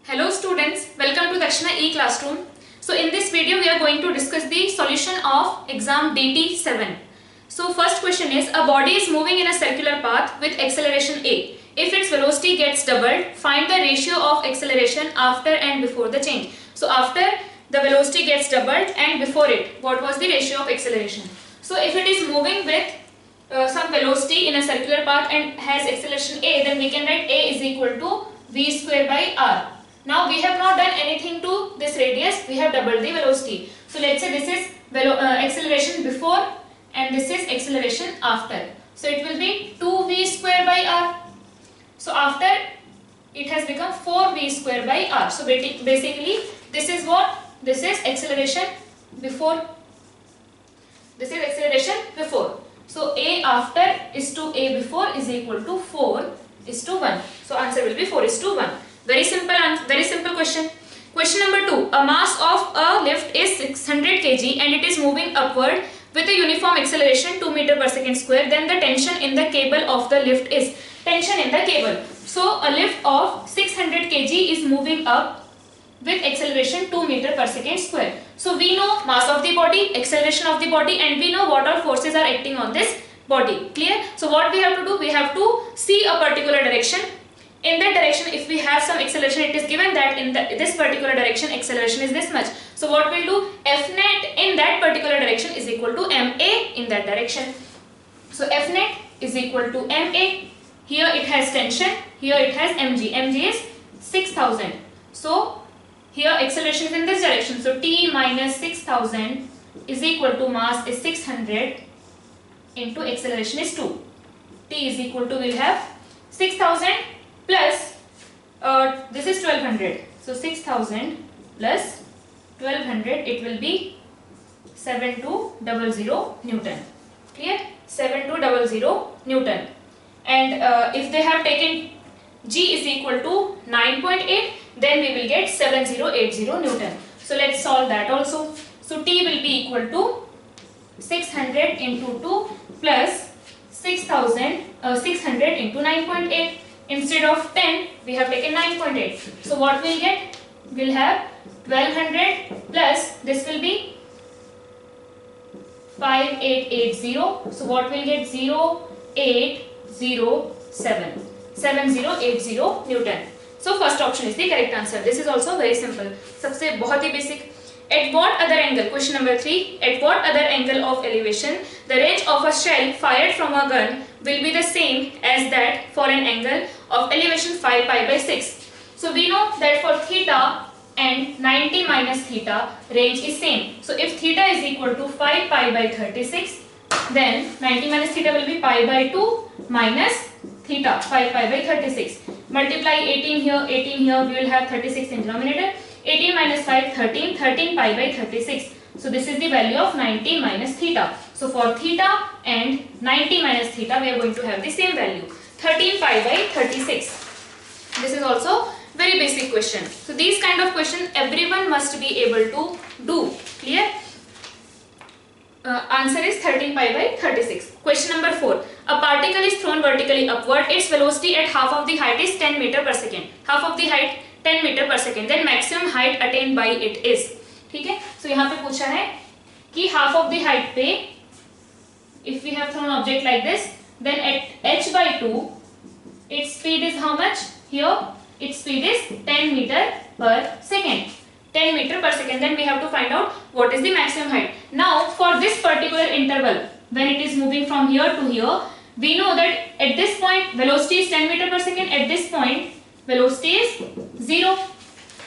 Hello students, welcome to Dakshina E-Classroom. So in this video we are going to discuss the solution of exam DT7. So first question is, a body is moving in a circular path with acceleration A. If its velocity gets doubled, find the ratio of acceleration after and before the change. So after the velocity gets doubled and before it, what was the ratio of acceleration? So if it is moving with some velocity in a circular path and has acceleration A, then we can write A is equal to V square by R. Now we have not done anything to this radius, we have doubled the velocity. So let's say this is acceleration before and this is acceleration after. So it will be 2V square by R. So after it has become 4V square by R. So basically this is what? This is acceleration before. This is acceleration before. So A after is to A before is equal to 4 is to 1. So answer will be 4 is to 1. Very simple question. Question number 2. A mass of a lift is 600 kg and it is moving upward with a uniform acceleration 2 meter per second square. Then the tension in the cable of the lift is. Tension in the cable. So a lift of 600 kg is moving up with acceleration 2 meter per second square. So we know mass of the body, acceleration of the body, and we know what all forces are acting on this body. Clear? So what we have to do? We have to see a particular direction. In that direction, if we have some acceleration, it is given that in this particular direction acceleration is this much. So what we'll do? F net in that particular direction is equal to MA in that direction. So F net is equal to MA. Here it has tension, here it has mg. Mg is 6000. So here acceleration is in this direction. So T minus 6000 is equal to mass is 600 into acceleration is 2. T is equal to, we'll have 6000 plus this is 1200. So 6000 plus 1200, it will be 7200 Newton. Clear? 7200 Newton. And if they have taken G is equal to 9.8, then we will get 7080 Newton. So let's solve that also. So T will be equal to 600 into 2 plus 600 into 9.8. Instead of 10, we have taken 9.8. So what we'll get? We'll have 1200 plus this will be 5880. So what we'll get? 0807. 7080 Newton. So first option is the correct answer. This is also very simple. सबसे बहुत ही basic. At what other angle? Question number 3. At what other angle of elevation the range of a shell fired from a gun will be the same as that for an angle of elevation 5 pi by 6. So we know that for theta and 90 minus theta range is same. So if theta is equal to 5 pi by 36, then 90 minus theta will be pi by 2 minus theta 5 pi by 36. Multiply 18 here, 18 here, we will have 36 in denominator. 18 minus 5, 13, 13 pi by 36. So this is the value of 90 minus theta. So for theta and 90 minus theta, we are going to have the same value, 13 pi by 36. This is also very basic question. So these kind of question everyone must be able to do. Clear? Answer is 13 pi by 36. Question number 4. A particle is thrown vertically upward. Its velocity at half of the height is 10 meter per second. Half of the height 10 meter per second. Then maximum height attained by it is. ठीक है? So यहाँ पे पूछा है कि half of the height पे if we have thrown object like this, then at h by 2, its speed is how much? Here its speed is 10 meter per second. 10 meter per second. Then we have to find out what is the maximum height. Now for this particular interval, when it is moving from here to here, we know that at this point velocity is 10 meter per second. At this point velocity is 0.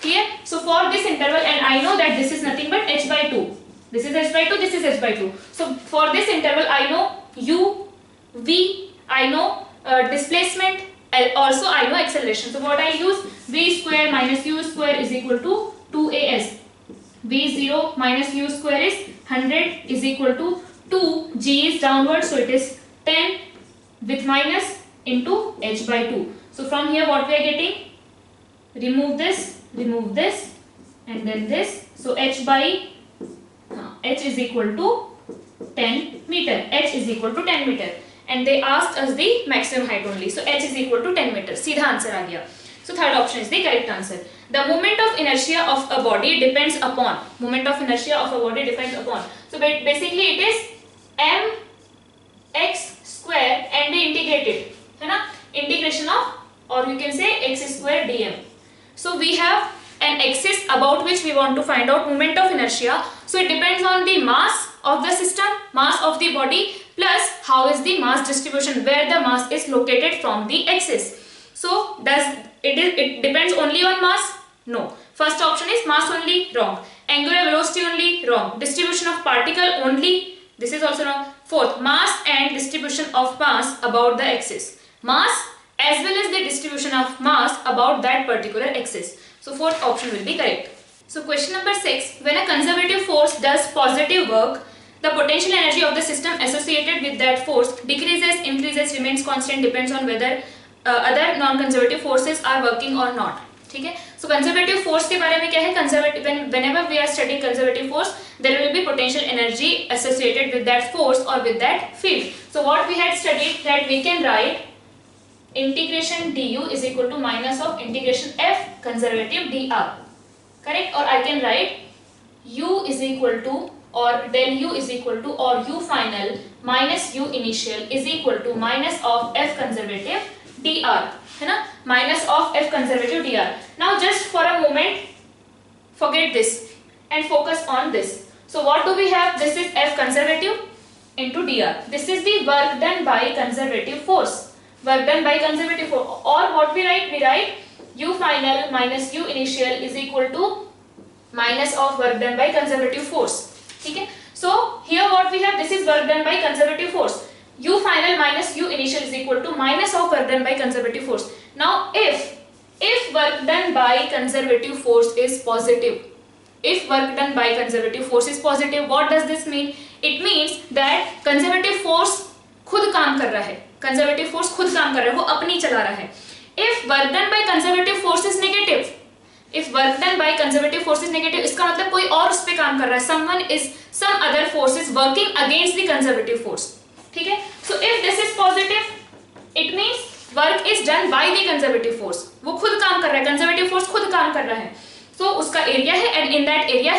Clear? So for this interval, and I know that this is nothing but h by 2. This is h by 2, this is h by 2. So for this interval, I know u, v, I know displacement, also I know acceleration. So what I use? V square minus u square is equal to 2as. V0 minus u square is 100 is equal to 2. G is downward, so it is 10 with minus into h by 2. So from here what we are getting? Remove this, and then this. So h is equal to 10 meter. H is equal to 10 meter. And they asked us the maximum height only. So h is equal to 10 meter. सीधा answer आ गया. So third option is the correct answer. The moment of inertia of a body depends upon. Moment of inertia of a body depends upon. So basically it is mx square and integrated, है ना, integration of, or you can say x square dm. So we have an axis about which we want to find out moment of inertia. So it depends on the mass of the system, mass of the body, plus how is the mass distribution, where the mass is located from the axis. So does it depends only on mass? No. First option is mass only, wrong. Angular velocity only, wrong. Distribution of particle only, this is also wrong. Fourth, mass and distribution of mass about the axis. Mass as well as the distribution of mass about that particular axis. So fourth option will be correct. So question number 6, when a conservative force does positive work, the potential energy of the system associated with that force decreases, increases, remains constant, depends on whether other non-conservative forces are working or not. ठीक है. So conservative force के बारे में क्या है? Conservative, whenever we are studying conservative force, there will be potential energy associated with that force or with that field. So what we had studied, that we can write integration du is equal to minus of integration f conservative dr, correct? Or I can write u is equal to, or del u is equal to, or u final minus u initial is equal to minus of f conservative dr, है ना, minus of f conservative dr. Now just for a moment forget this and focus on this. So what do we have? This is f conservative into dr. This is the work done by conservative force. Work done by conservative force. Or what we write? We write u final minus u initial is equal to minus of work done by conservative force. ठीक है. So here what we have? This is work done by conservative force. U final minus u initial is equal to minus of work done by conservative force. Now if work done by conservative force is positive, if work done by conservative force is positive, what does this mean? It means that conservative force खुद काम कर रहा है, conservative force खुद काम कर रहा है, वो अपनी चला रहा है. If work done by conservative force is negative, if work done by conservative force is negative, इसका मतलब कोई और उस पे काम कर रहा है, some other force is working against the conservative force. ठीक है. So if this is positive, it means work is done by the conservative force. वो खुद काम कर रहा है, conservative force खुद काम कर रहा है. So उसका area है, and in that area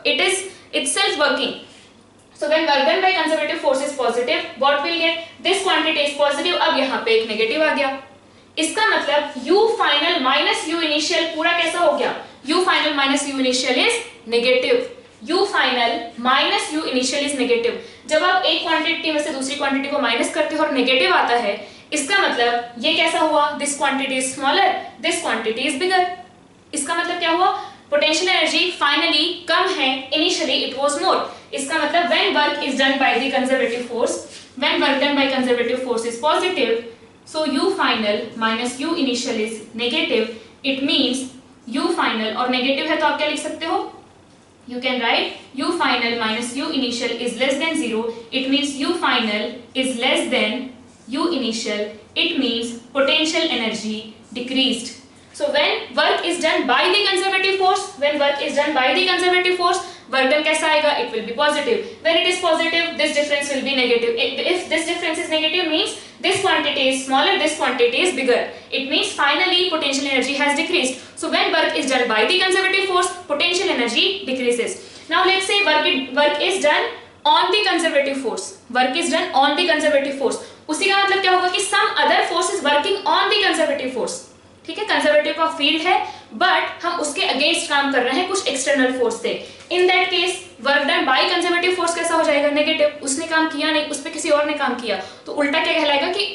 it is itself working. So when work done by conservative force is positive, what will get? This quantity is positive. अब यहाँ पे एक negative आ गया. इसका मतलब u final minus u initial पूरा कैसा हो गया? u final minus u initial is negative. u final minus u initial is negative. जब आप एक क्वांटिटी में से दूसरी क्वांटिटी को माइनस करते हो और नेगेटिव आता है, इसका मतलब ये कैसा हुआ? This quantity is smaller, this quantity is bigger. इसका मतलब क्या हुआ? पोटेंशियल एनर्जी फाइनली कम है, इनिशियली इट वाज मोर. इसका मतलब when work is done by the conservative force, when work done by conservative force is positive, so u final minus u initial is negative. It means u final, और negative है तो आप क्या लिख सकते हो? You can write u final minus u initial is less than 0. It means u final is less than u initial. It means potential energy decreased. So when work is done by the conservative force, when work is done by the conservative force, work done कैसा आएगा? It will be positive. When it is positive, this difference will be negative. If this difference is negative, means this quantity is smaller, this quantity is bigger. It means finally potential energy has decreased. So when work is done by the conservative force, potential energy decreases. Now let's say work is done on the conservative force. Work is done on the conservative force. उसी का मतलब क्या होगा कि some other force is working on the conservative force. ठीक है, conservative का field है, बट हम उसके अगेंस्ट काम कर रहे हैं कुछ एक्सटर्नल फोर्स से. In that case work done by conservative force कैसा हो जाएगा? नेगेटिव. उसने काम किया नहीं, उस पर किसी और ने काम किया, तो उल्टा क्या कहलाएगा कि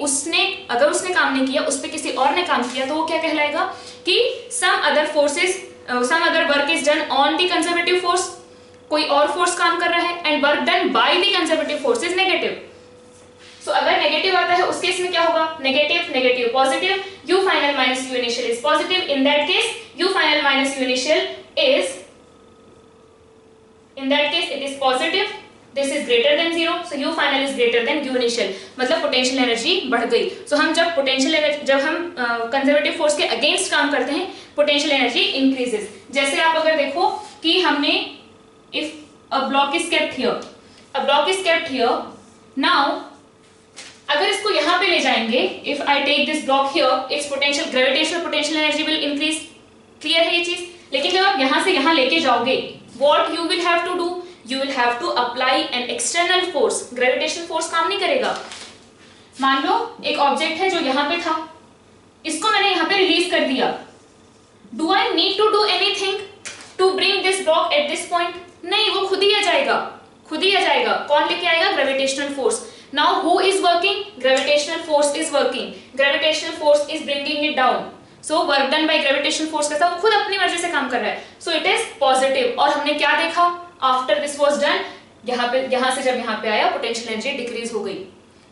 अगर उसने काम नहीं किया, उस पर किसी और ने काम किया, तो वो क्या कहलाएगा कि some other work is done on the conservative force. कोई और फोर्स काम कर रहा है, and work done by the conservative force is negative. So, अगर नेगेटिव आता है उस केस में क्या होगा? Negative negative positive, u final minus u initial is positive. In that case u final minus u initial is, in that case it is positive. This is greater than 0. So u final is greater than u initial. मतलब potential energy बढ़ गई. So हम जब हम conservative force के against काम करते हैं, पोटेंशियल एनर्जी इंक्रीजेस. जैसे आप अगर देखो कि हमने if a block is kept here, now अगर इसको यहाँ पे ले जाएंगे, if I take this block here, it's potential gravitational potential energy will increase. Clear है ये चीज? लेकिन जब आप यहाँ से यहाँ लेके जाओगे, what you will have to do, you will have to apply an external force. Gravitational force काम नहीं करेगा। मान लो एक ऑब्जेक्ट है जो यहाँ पे था, इसको मैंने यहाँ पे रिलीज कर दिया, do I need to do anything to bring this block at this point? नहीं, वो खुद ही आ जाएगा, खुद ही आ जाएगा। कौन लेके आएगा? Gravitational force. Now who is working? Gravitational force is working, gravitational force is bringing it down. So work done by gravitational force कैसा? वो खुद अपनी मर्जी से काम कर रहा है, सो इट इज पॉजिटिव। और हमने क्या देखा आफ्टर दिस वाज डन? यहाँ से जब यहाँ पे आया, पोटेंशियल एनर्जी डिक्रीज हो गई।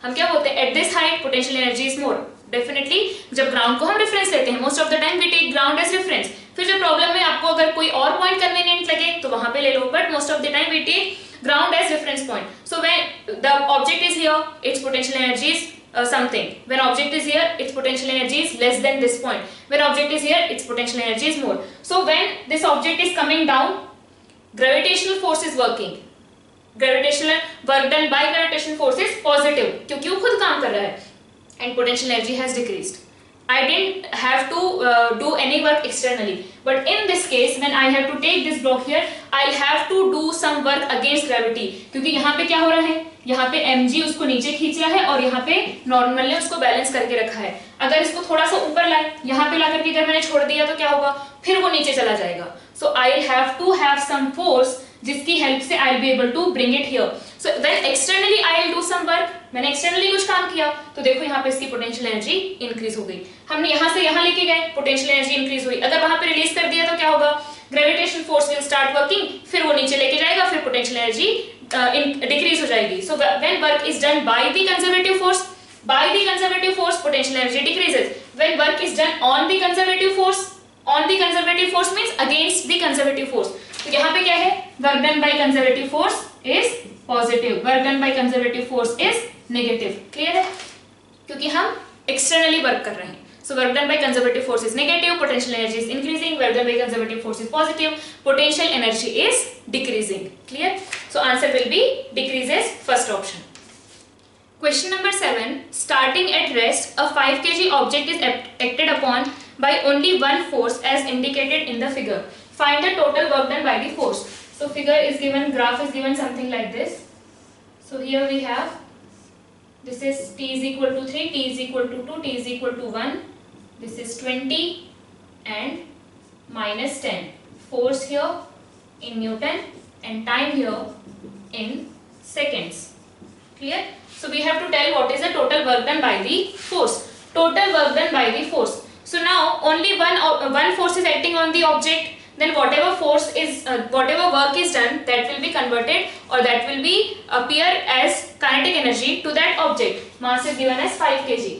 हम क्या बोलते हैं? At this height potential energy is more. Definitely जब ग्राउंड को हम रेफरेंस लेते हैं, most of the time we take ground as reference. फिर जब प्रॉब्लम में आपको अगर कोई और पॉइंट कन्वीनियंट लगे तो वहां पे ले लो, but most of the time we take ground as reference point. So when the object is here, its potential energy is something. When object is here, its potential energy is less than this point. When object is here, its potential energy is more. So when this object is coming down, gravitational force is working. Gravitational work done by gravitational force is positive, क्योंकि वो खुद काम कर रहा है, and potential energy has decreased. I didn't have to do any work externally, but in this case when I have to take this block here, I'll have to do some work against gravity, क्योंकि यहाँ पे क्या हो रहा है, यहाँ पे mg उसको नीचे खींचा है और यहाँ पे नॉर्मल ने उसको बैलेंस करके रखा है। अगर इसको थोड़ा सा ऊपर लाए, यहाँ पे ला करके अगर मैंने छोड़ दिया तो क्या होगा? फिर वो नीचे चला जाएगा। So I'll have to have some force जिसकी हेल्प से I'll be able to bring it here. So when externally I'll do some work, मैंने एक्सटर्नली कुछ काम किया तो देखो यहाँ पे इसकी पोटेंशियल एनर्जी इंक्रीज हो गई। हमने यहाँ से यहाँ लेके गए, पोटेंशियल एनर्जी इंक्रीज हुई। अगर वहां पे रिलीज कर दिया तो क्या होगा? Gravitational force will start working, फिर वो नीचे लेके जाएगा, फिर पोटेंशियल एनर्जी डिक्रीज हो जाएगी। So when work is done by the conservative force, potential energy decreases. When work is done on the conservative force, means against the conservative force. तो यहाँ पे क्या है? Work done by conservative force is positive, work done by conservative force is negative. Clear है? क्योंकि हम externally work कर रहे हैं। So work done by conservative force is negative, potential energy is increasing. Work done by conservative force is positive, potential energy is decreasing. Clear? So answer will be decreases, first option. Question number 7. Starting at rest, a 5 kg object is acted upon by only one force as indicated in the figure. Find the total work done by the force. So figure is given, graph is given something like this. So here we have, this is t is equal to 3, t is equal to 2, t is equal to 1. This is 20 and minus 10. Force here in Newton and time here in seconds. Clear? So we have to tell what is the total work done by the force. Total work done by the force. So now only one force is acting on the object. Then whatever force is, whatever work is done, that will be converted or that will be appear as kinetic energy to that object. Mass is given as 5 kg.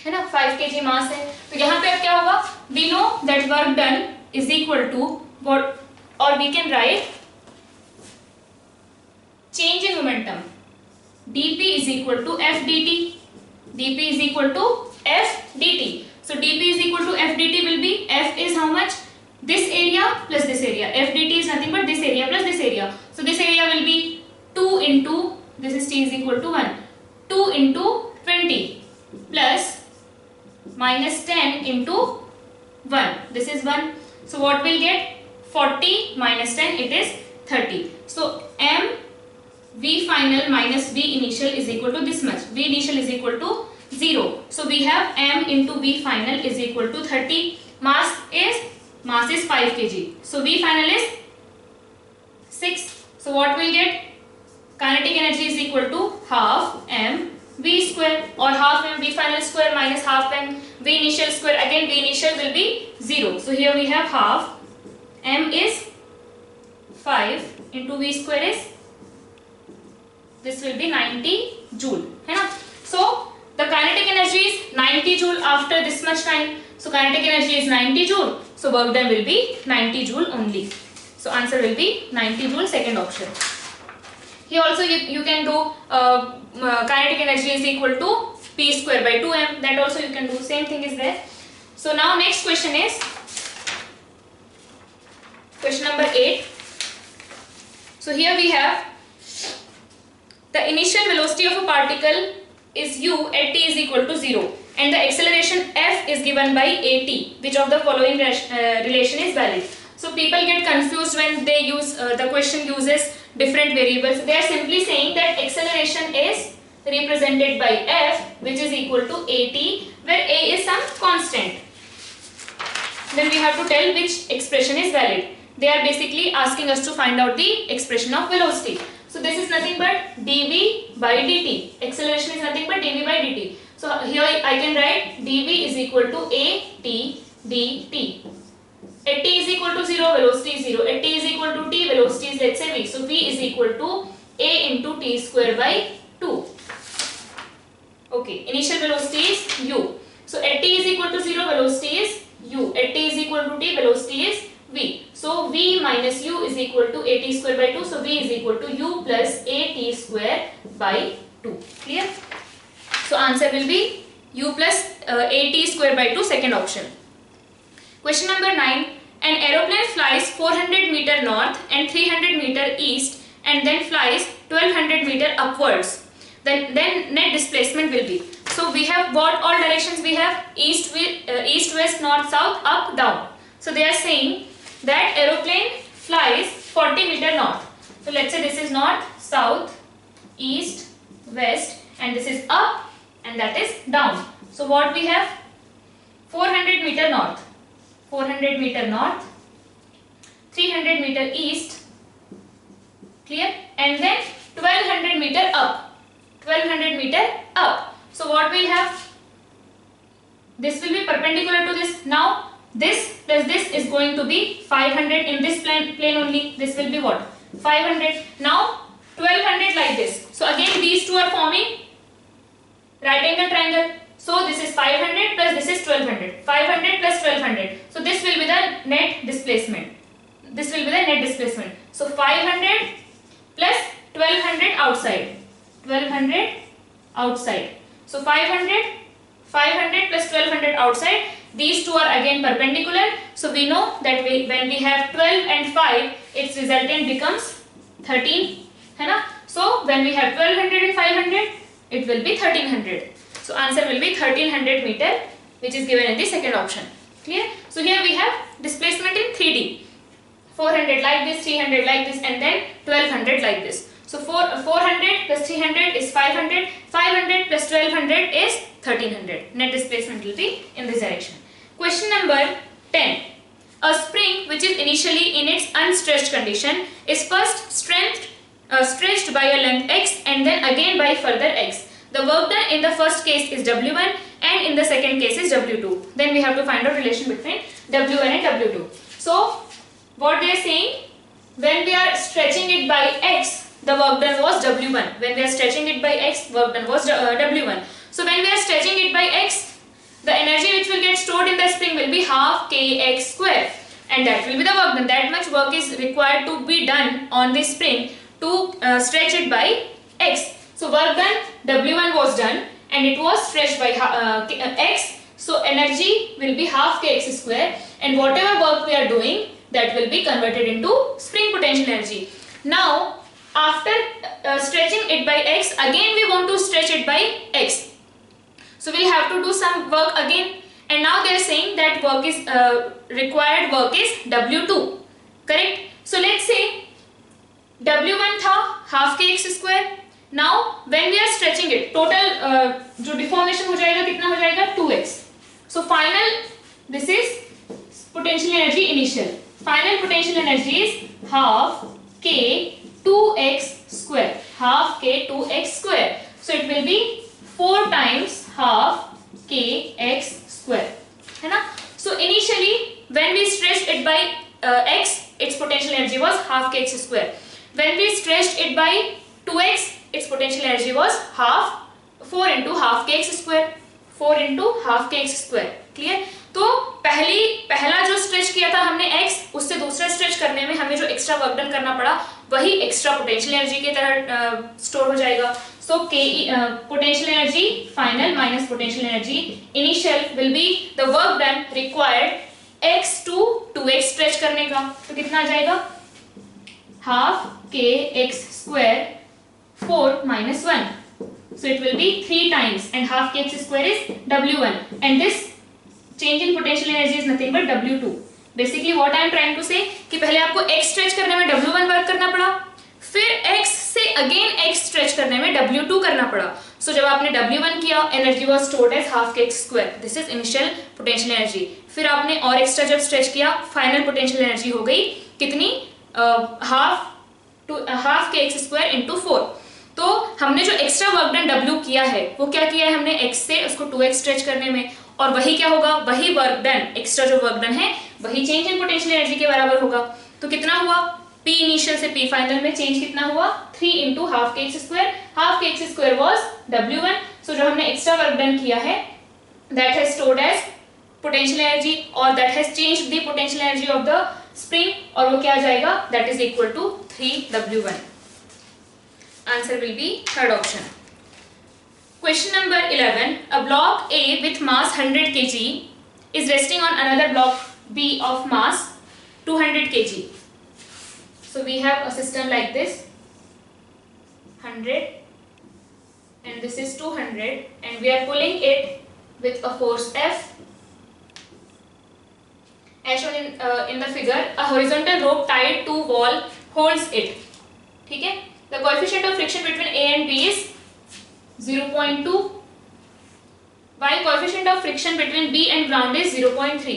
है ना, 5 kg मास है। तो यहाँ पे अब क्या होगा? We know that work done is equal to what, or we can write change in momentum. dP is equal to F dt. dP is equal to F dt. So dP is equal to F dt will be, F is how much? This area plus this area. F dt is nothing but this area plus this area. So this area will be 2 into, this is t is equal to 1. 2 into 20 plus minus 10 into 1. This is 1. So what we'll get? 40 minus 10, it is 30. So m V final minus V initial is equal to this much. V initial is equal to 0. So we have m into V final is equal to 30. Mass is 5 kg. So V final is 6. So what we'll get? Kinetic energy is equal to half m V square, or half m V final square minus half m V initial square. Again V initial will be 0. So here we have half m is 5 into V square is, this will be 90 joule, है ना? So the kinetic energy is 90 joule after this much time. So kinetic energy is 90 joule. So work done will be 90 joule only. So answer will be 90 joule, second option. Here also you can do kinetic energy is equal to P square by 2m. That also you can do. Same thing is there. So now next question is question number 8. So here we have the initial velocity of a particle is u at t is equal to 0 and the acceleration f is given by at, which of the following relation is valid? So people get confused when they use the question uses different variables. They are simply saying that acceleration is represented by f, which is equal to at, where a is some constant. Then we have to tell which expression is valid. They are basically asking us to find out the expression of velocity. So this is nothing but dv by dt. Acceleration is nothing but dv by dt. So here I can write dv is equal to at dt. At t is equal to 0, velocity is 0. At t is equal to t, velocity is, let's say, v. So v is equal to a into t square by 2. Okay, initial velocity is u. So at t is equal to 0, velocity is u. At t is equal to t, velocity is v. So v minus u is equal to at square by 2. So v is equal to u plus at square by 2. Clear? So answer will be u plus at square by 2, second option. Question number 9. An aeroplane flies 400 meter north and 300 meter east and then flies 1200 meter upwards. Then net displacement will be. So we have what all directions we have? East, west, north, south, up, down. So they are saying that aeroplane flies 40 meter north. So let's say this is north, south, east, west, and this is up and that is down. So what we have? 400 meter north, 400 meter north, 300 meter east, clear, and then 1200 meter up, 1200 meter up. So what we'll have? This will be perpendicular to this. Now this plus this is going to be 500 in this plane only. This will be what? 500. Now 1200 like this. So again these two are forming right angle triangle. So this is 500 plus this is 1200. 500 plus 1200. So this will be the net displacement. This will be the net displacement. So 500 plus 1200 outside. 1200 outside. So 500 plus 1200 outside. These two are again perpendicular. So we know that when we have 12 and 5, its resultant becomes 13. है ना? So when we have 1200 and 500, it will be 1300. So answer will be 1300 meter, which is given in the second option. Clear? So here we have displacement in 3D. 400 like this, 300 like this, and then 1200 like this. So 400 plus 300 is 500. 500 plus 1200 is 1300. Net displacement will be in this direction. Question number 10. A spring which is initially in its unstretched condition is first stretched by a length x and then again by further x. The work done in the first case is W1 and in the second case is W2. Then we have to find out relation between W1 and W2. So what they are saying, when we are stretching it by x, the work done was W1. When we are stretching it by x, work done was W1. So when we are stretching it by x, the energy which will get stored in the spring will be half kx square, and that will be the work done. That much work is required to be done on this spring to stretch it by x. So work done, W1 was done and it was stretched by x. So energy will be half kx square, and whatever work we are doing, that will be converted into spring potential energy. Now after stretching it by x, again we want to stretch it by x. So we'll have to do some work again, and now they are saying that work is required work is W2. Correct? So let's say W1 था half kx square. Now when we are stretching it, total जो deformation हो जाएगा कितना हो जाएगा? 2x. So final, this is potential energy initial. Final potential energy is half k 2x square. Half k 2x square. So it will be 4 times half kx square. है ना? So initially when we stretched it by x, its potential energy was half kx square. When we stretched it by 2x, its potential energy was half 4 into half kx square. 4 into half kx square. Clear? तो पहला जो stretch किया था हमने x, उससे दूसरा stretch करने में हमें जो एक्स्ट्रा वर्क डन करना पड़ा, वही एक्स्ट्रा पोटेंशियल एनर्जी की तरह स्टोर हो जाएगा. So potential energy final minus potential energy initial will be the work done required x to 2x stretch करने का. तो कितना आ जाएगा? Half kx square 4 minus 1. So it will be 3 times and half kx square is W1 and this change in potential energy is nothing but W2. Basically what I am trying to say कि पहले आपको x stretch करने में W1 work करना पड़ा, फिर x से again x stretch करने में W2 करना पड़ा. So जब आपने W1 किया, energy was stored as half kx square. This is initial potential energy. फिर आपने और एक्स्ट्रा जब स्ट्रेच किया, फाइनल पोटेंशियल एनर्जी हो गई कितनी, हाफ kx स्क्वायर इंटू 4. तो हमने जो एक्स्ट्रा वर्क डन W किया है वो क्या किया है हमने x से उसको 2x स्ट्रेच करने में, और वही क्या होगा, वही वर्क डन, एक्स्ट्रा जो वर्क डन है वही चेंज इन पोटेंशियल एनर्जी के बराबर होगा. तो कितना हुआ, P इनिशियल से P फाइनल में चेंज कितना हुआ, 3 into half kx square. Half kx square was W1. So जो हमने एक्स्ट्रा वर्क डन किया है that has stored as potential energy और that has changed the potential energy of the spring, और वो क्या आ जाएगा, that is equal to 3W1. Answer will be third option. Question number 11. A block A with mass 100 kg is resting on another block B of mass 200 kg. So we have a system like this, 100 and this is 200 and we are pulling it with a force F. As shown in the figure, a horizontal rope tied to wall holds it. ठीक है. The coefficient of friction between A and B is 0.2, while coefficient of friction between B and ground is 0.3.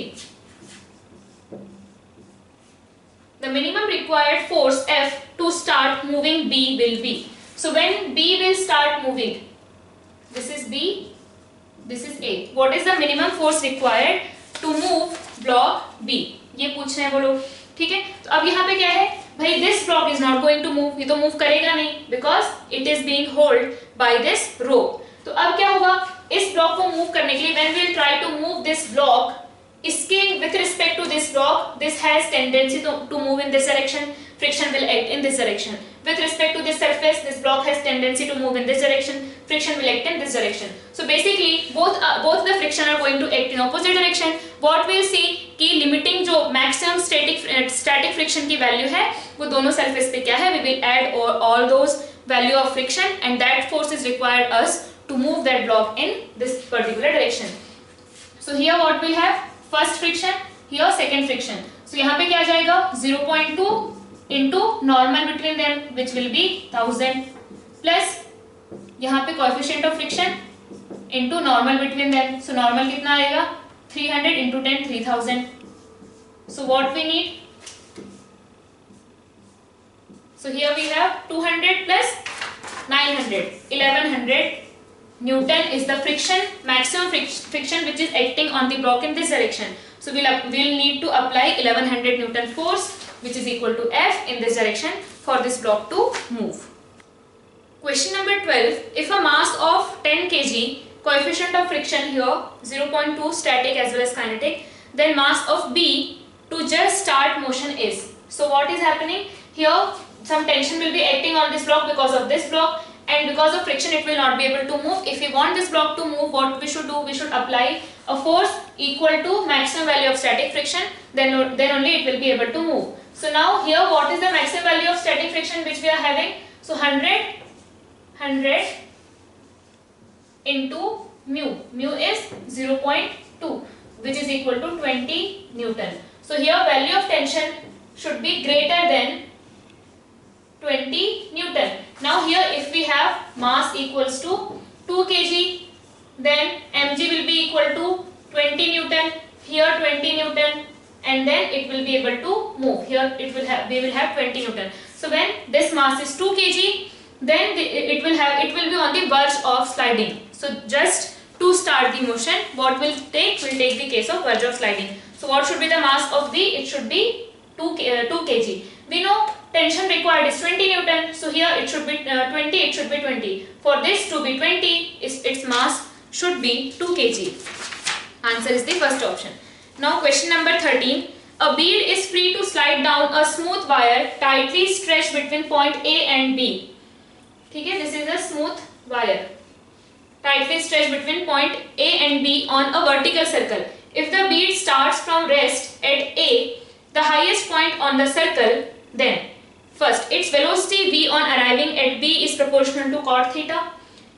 The minimum required force F to start moving B will be. So when B will start moving, this is B, this is A. What is the minimum force required to move block B? ये पूछ रहे हैं वो लोग. ठीक है. तो अब यहाँ पे क्या है भाई, this block is not going to move, ये तो मूव करेगा नहीं because it is being hold by this rope. तो अब क्या होगा, इस ब्लॉक को मूव करने के लिए when we will try to move this block, इसके with respect to this block, this has tendency to move in this direction, friction will act in this direction. With respect to this surface, this block has tendency to move in this direction, friction will act in this direction. So basically both the friction are going to act in opposite direction. What we'll see कि limiting जो maximum static friction की value है वो दोनों surface पे क्या है, we will add all those value of friction and that force is required us to move that block in this particular direction. So here what we'll have, first friction, here second friction. So यहाँ पे क्या आ जाएगा, 0.2 into normal between them which will be 1000 plus यहाँ पे coefficient of friction into normal between them. So normal कितना आएगा, 300 into 10, 3000. So what we need, so here we have 200 plus 900, 1100 Newton is the friction, maximum friction which is acting on the block in this direction. So we'll need to apply 1100 Newton force which is equal to F in this direction for this block to move. Question number 12. If a mass of 10 kg, coefficient of friction here 0.2 static as well as kinetic, then mass of B to just start motion is. So what is happening here, some tension will be acting on this block because of this block, and because of friction it will not be able to move. If we want this block to move, what we should do, we should apply a force equal to maximum value of static friction, then only it will be able to move. So now here what is the maximum value of static friction which we are having, so 100 into mu is 0.2 which is equal to 20 Newton. So here value of tension should be greater than 20 Newton. Now here if we have mass equals to 2 kg, then mg will be equal to 20 Newton, here 20 Newton, and then it will be able to move. Here we will have 20 Newton. So when this mass is 2 kg, then it will be on the verge of sliding. So just to start the motion, what will take? Will take the case of verge of sliding. So what should be the mass of B? It should be 2 kg. We know tension required is 20 Newton. So here it should be 20. It should be 20. For this to be 20, its mass should be 2 kg. Answer is the first option. Now question number 13. A bead is free to slide down a smooth wire tightly stretched between point A and B. ठीक है, this is a smooth wire tightly stretched between point A and B on a vertical circle. If the bead starts from rest at A, the highest point on the circle, then first its velocity v on arriving at B is proportional to cot theta.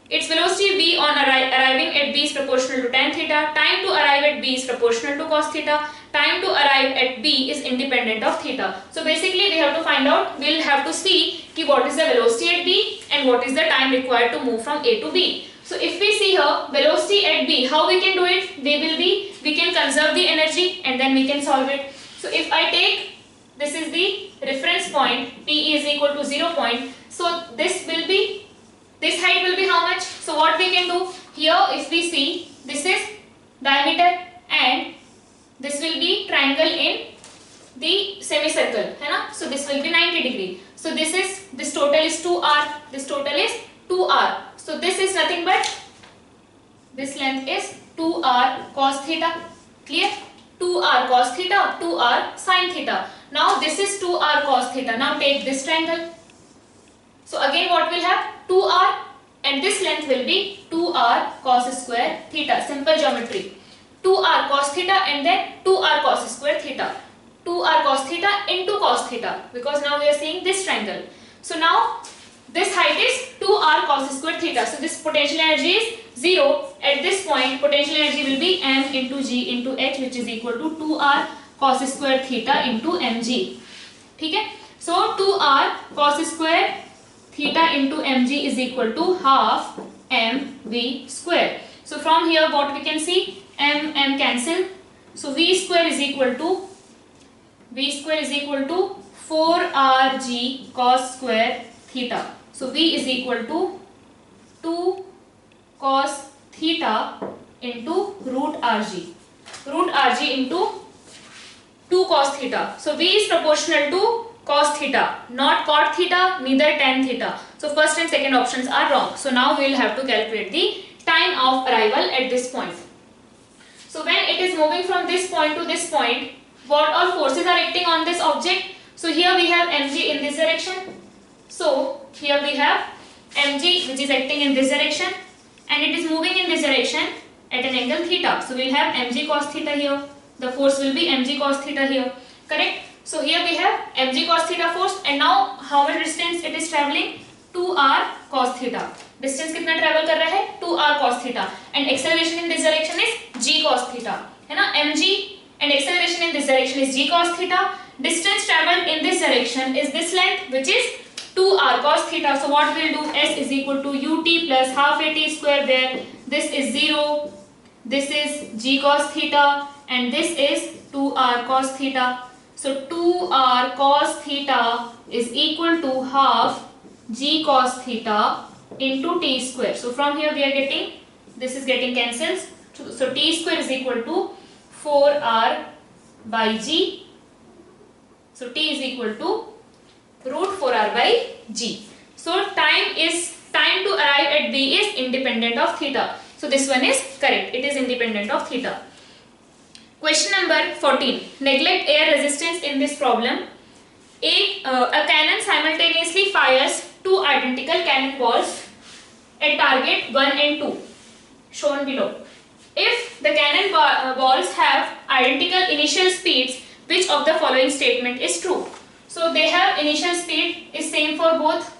its velocity v on arriving at b is proportional to tan theta, time to arrive at b is proportional to cos theta, time to arrive at b is independent of theta. So basically we have to find out, we'll have to see कि what is the velocity at b and what is the time required to move from a to b. So if we see here velocity at b, how we can do it? We can conserve the energy and then we can solve it. So if I take, this is the reference point, p is equal to 0 point, so this height will be how much? So what we can do here, if we see, this is diameter and this will be triangle in the semicircle, है ना? So this will be 90 degree. So this total is 2r. This total is 2r. So this is nothing but, this length is 2r cos theta. Clear? 2r cos theta, 2r sin theta. Now this is 2r cos theta. Now take this triangle. So again what will have? 2r and this length will be 2r cos square theta. Simple geometry. 2r cos theta and then 2r cos square theta. 2r cos theta into cos theta, because now we are seeing this triangle. So now this height is 2r cos square theta. So this potential energy is 0. At this point potential energy will be m into g into h, which is equal to 2r cos square theta into mg. ठीक है? So 2r cos square theta into mg is equal to half mv square. So from here what we can see, m cancel. So v square is equal to 4rg cos square theta. So v is equal to 2 cos theta into root rg. Root rg into 2 cos theta. So v is proportional to cos theta, not cot theta, neither tan theta. So first and second options are wrong. So now we will have to calculate the time of arrival at this point. So when it is moving from this point to this point, what all forces are acting on this object? So here we have mg in this direction. So here we have mg which is acting in this direction and it is moving in this direction at an angle theta. So we will have mg cos theta here. The force will be mg cos theta here. Correct? So here we have mg cos theta force and now how much distance it is traveling? 2r cos theta. Distance कितना travel कर रहा है? 2r cos theta and acceleration in this direction is g cos theta. है ना? mg and acceleration in this direction is g cos theta. Distance traveled in this direction is this length, which is 2r cos theta. So what we will do, s is equal to ut plus half at square, where this is 0, this is g cos theta and this is 2r cos theta. So 2r cos theta is equal to half g cos theta into t square. So from here we are getting, this is getting cancels. So t square is equal to 4r by g. So t is equal to root 4r by g. So time to arrive at b is independent of theta. So this one is correct. It is independent of theta. Question number 14. Neglect air resistance in this problem. A cannon simultaneously fires two identical cannonballs at target 1 and 2 shown below. If the cannon balls have identical initial speeds, which of the following statement is true? So they have initial speed is same for both.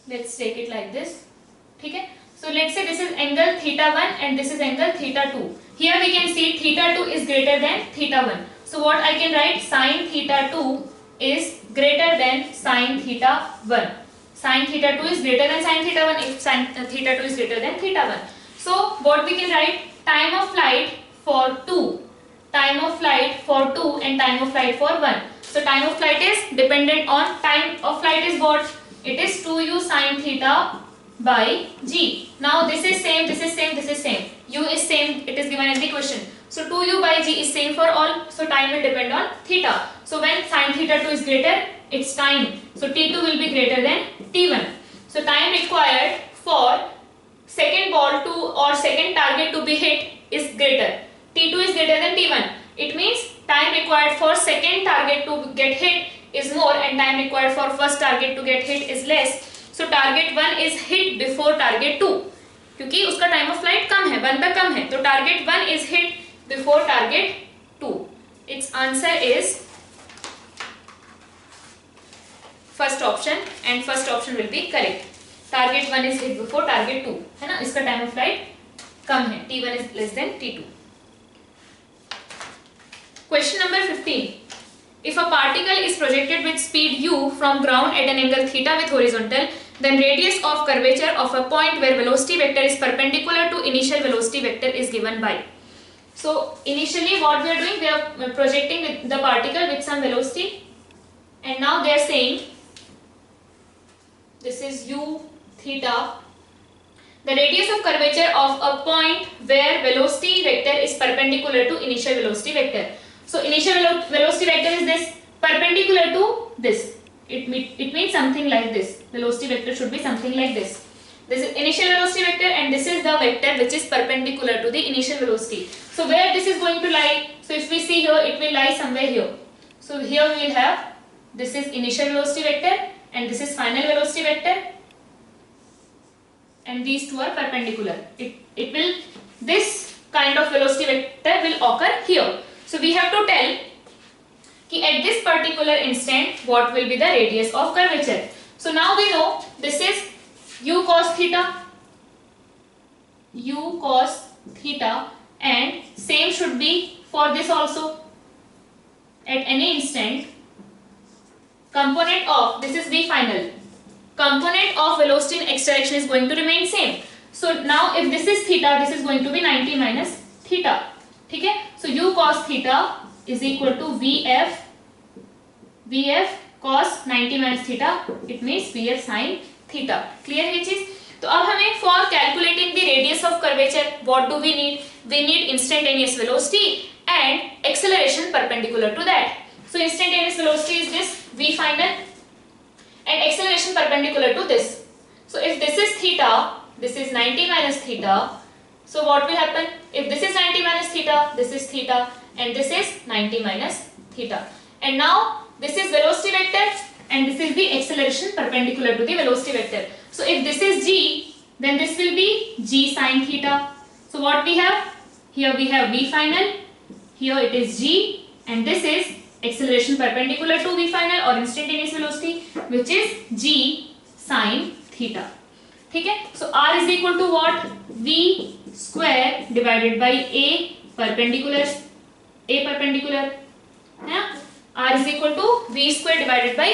Let's take it like this. Okay? So let's say this is angle theta 1 and this is angle theta 2. Here we can see theta 2 is greater than theta 1. So what I can write, sin theta 2 is greater than sin theta 1. Sin theta 2 is greater than sin theta 1 if sin theta 2 is greater than theta 1. So what we can write, time of flight for 2. Time of flight for 2 and time of flight for 1. So time of flight is dependent on time of flight is what? It is 2u sin theta by g. Now this is same, this is same, this is same. U is same, it is given in the question. So 2u by g is same for all. So time will depend on theta. So when sin theta 2 is greater, its time. So t2 will be greater than t1. So time required for second ball to or second target to be hit is greater. T2 is greater than T1. It means time required for second target to get hit is more and time required for first target to get hit is less. So target 1 is hit before target 2. क्योंकि उसका time of flight कम है, 1 तक कम है. तो target 1 is hit before target 2. Its answer is first option and first option will be correct. Target 1 is hit before target 2, है ना. इसका time of flight कम है, T1 is less than T2. Question number 15. If a particle is projected with speed u from ground at an angle theta with horizontal, then radius of curvature of a point where velocity vector is perpendicular to initial velocity vector is given by. So initially what we are doing, we are projecting with the particle with some velocity, and now they are saying this is u theta. The radius of curvature of a point where velocity vector is perpendicular to initial velocity vector. So initial velocity vector is this, perpendicular to this. It means something like this. Velocity vector should be something like this. This is initial velocity vector and this is the vector which is perpendicular to the initial velocity. So where this is going to lie? So if we see here, it will lie somewhere here. So here we will have, this is initial velocity vector and this is final velocity vector, and these two are perpendicular. It will, this kind of velocity vector will occur here. So we have to tell कि at this particular instant what will be the radius of curvature. So now we know this is u cos theta, and same should be for this also. At any instant, component of, this is v final, component of velocity in x direction is going to remain same. So now if this is theta, this is going to be 90 minus theta. ठीक है. So u cos theta is equal to vf cos 90 minus theta, it means vf sin theta. Clear है चीज. तो अब हमें for calculating the radius of curvature what do we need? We need instantaneous velocity and acceleration perpendicular to that. So instantaneous velocity is this v final and acceleration perpendicular to this. So if this is theta, this is 90 minus theta. So what will happen? If this is 90 minus theta, this is theta, and this is 90 minus theta. And now this is velocity vector, and this is the acceleration perpendicular to the velocity vector. So if this is g, then this will be g sin theta. So what we have? Here we have v final, here it is g, and this is acceleration perpendicular to v final or instantaneous velocity, which is g sin theta. ठीक है. So r is equal to what? v square divided by a perpendicular, है ना. r is equal to v square divided by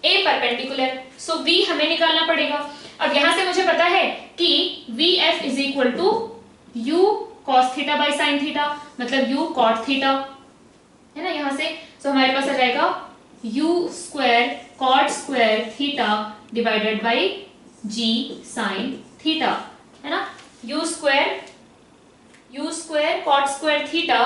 a perpendicular. So v हमें निकालना पड़ेगा. अब यहाँ से मुझे पता है कि vf is equal to u cos theta by sin theta, मतलब u cot theta, है ना. यहाँ से so हमारे पास आ जाएगा u square cot square theta divided by g sin theta, है ना. u square cot square theta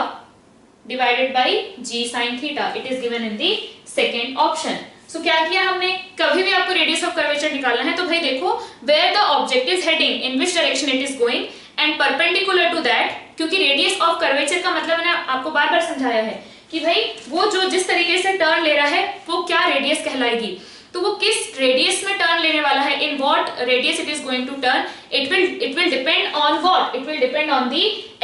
divided by g sin theta. It is given in the second option. So क्या किया हमने? कभी भी आपको radius of curvature निकालना है तो भाई देखो where the object is heading, in which direction it is going and perpendicular to that. क्योंकि radius of curvature का मतलब मैंने आपको बार बार समझाया है कि भाई वो जो जिस तरीके से टर्न ले रहा है वो क्या रेडियस कहलाएगी. तो वो किस रेडियस में टर्न लेने वाला है, in what radius it is going to turn, it will depend on what, it will depend on the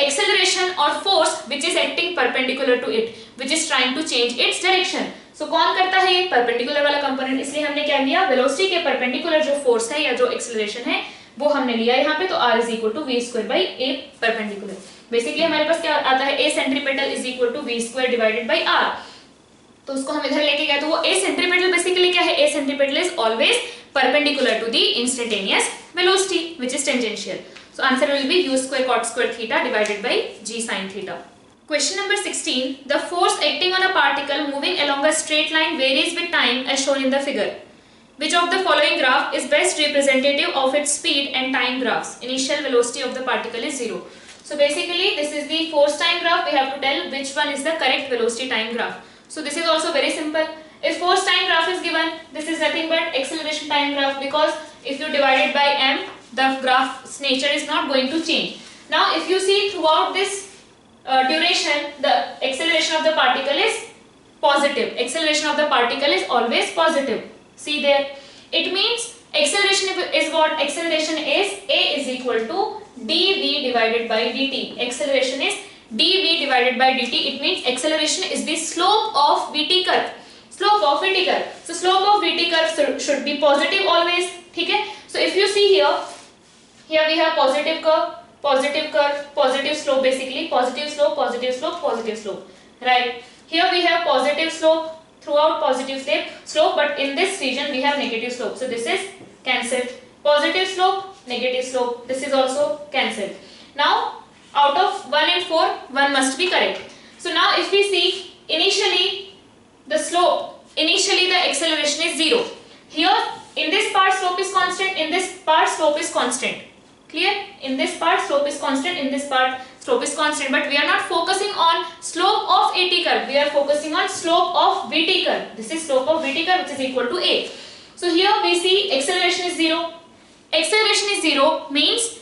acceleration और force which is acting perpendicular to it, which is trying to change its direction. So कौन करता है ये? Perpendicular वाला component. इसलिए हमने क्या लिया? वेलोसिटी के परपेंडिकुलर जो फोर्स है या जो एक्सेलरेशन है वो हमने लिया यहाँ पे. तो r is equal to v square by a perpendicular. Basically हमारे पास क्या आता है? A centripetal is equal to v square divided by r. तो उसको हम इधर लेके गए तो वो ए सेंट्रीपेटल बेसिकली क्या है? A centripetal is always perpendicular to the instantaneous velocity which is tangential. So answer will be u square cot square theta divided by g sin theta. Question number 16. The force acting on a particle moving along a straight line varies with time as shown in the figure. Which of the following graph is best representative of its speed and time graphs? Initial velocity of the particle is 0. So basically this is the force time graph. We have to tell which one is the correct velocity time graph. So this is also very simple. If force time graph is given, this is nothing but acceleration time graph, because if you divide it by m, the graph's nature is not going to change. Now if you see throughout this duration, the acceleration of the particle is positive. Acceleration of the particle is always positive. See there. It means acceleration is what? Acceleration is a is equal to dv divided by dt. Acceleration is dv divided by dt. It means acceleration is the slope of vt curve. Slope of VT curve. So slope of VT curve should be positive always. ठीक है? So if you see here we have positive curve, positive slope, basically positive slope, positive slope, positive slope. Right? Here we have positive slope throughout, positive slope, but in this region we have negative slope. So this is cancelled. Positive slope, negative slope. This is also cancelled. Now out of 1 and 4, 1 must be correct. So now if we see, initially the acceleration is 0. Here in this part slope is constant, in this part slope is constant. Clear? In this part slope is constant, in this part slope is constant, but we are not focusing on slope of AT curve, we are focusing on slope of VT curve. This is slope of VT curve, which is equal to A. So here we see acceleration is 0. Acceleration is 0 means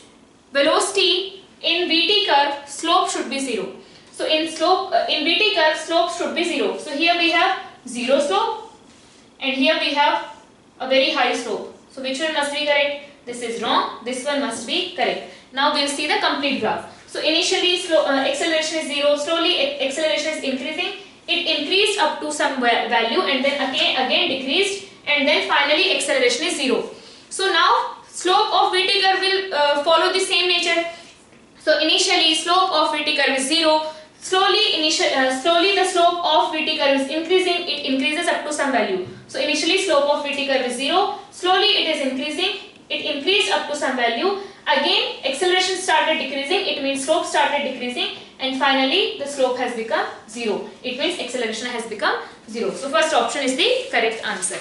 velocity in VT curve slope should be 0. So in VT curve slope should be 0. So here we have 0 slope and here we have a very high slope. So which one must be correct? This is wrong. This one must be correct. Now we'll see the complete graph. So initially acceleration is 0. Slowly acceleration is increasing. It increased up to some value and then again decreased, and then finally acceleration is 0. So now slope of VT curve will follow the same nature. So initially slope of VT curve is 0. Slowly the slope of VT curve is increasing. It increases up to some value. So initially slope of VT curve is 0. Slowly it is increasing. It increased up to some value. Again acceleration started decreasing. It means slope started decreasing, and finally the slope has become 0. It means acceleration has become 0. So first option is the correct answer.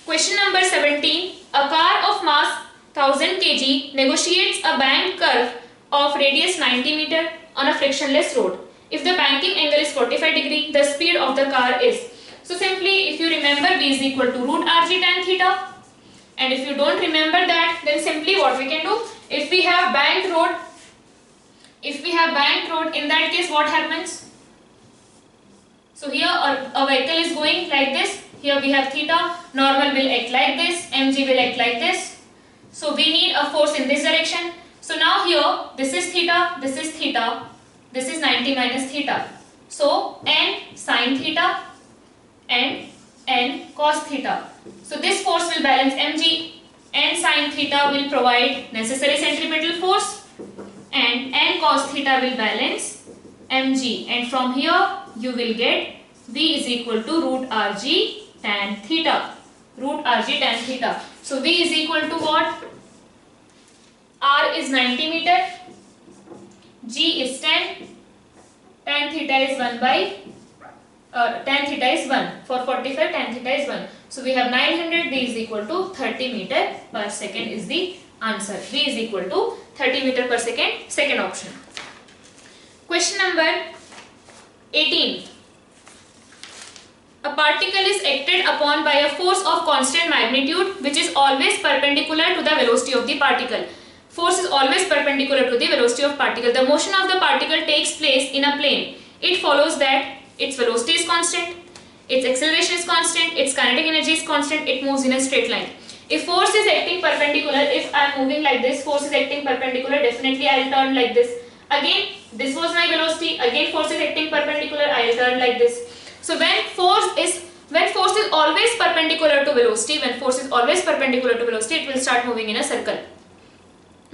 Question number 17. A car of mass 1000 kg negotiates a bank curve of radius 90 meter on a frictionless road. If the banking angle is 45 degree, the speed of the car is. So simply, if you remember, V is equal to root Rg tan theta. And if you don't remember that, then simply what we can do, if we have banked road, in that case what happens? So here a vehicle is going like this. Here we have theta. Normal will act like this. Mg will act like this. So we need a force in this direction. So now here this is theta, this is theta, this is 90 minus theta. So n sin theta and n cos theta. So this force will balance mg. N sin theta will provide necessary centripetal force and n cos theta will balance mg. And from here you will get V is equal to root Rg tan theta. Root Rg tan theta. So V is equal to what? R is 90 meter, G is 10, tan theta is 1 by, tan theta is 1, for 45 tan theta is 1. So we have 900, V is equal to 30 meter per second is the answer. V is equal to 30 meter per second, second option. Question number 18. A particle is acted upon by a force of constant magnitude which is always perpendicular to the velocity of the particle. Force is always perpendicular to the velocity of particle. The motion of the particle takes place in a plane. It follows that its velocity is constant, its acceleration is constant, its kinetic energy is constant, it moves in a straight line. If force is acting perpendicular, if I am moving like this, force is acting perpendicular, definitely I will turn like this. Again, this was my velocity, again force is acting perpendicular, I will turn like this. So when force is always perpendicular to velocity, it will start moving in a circle.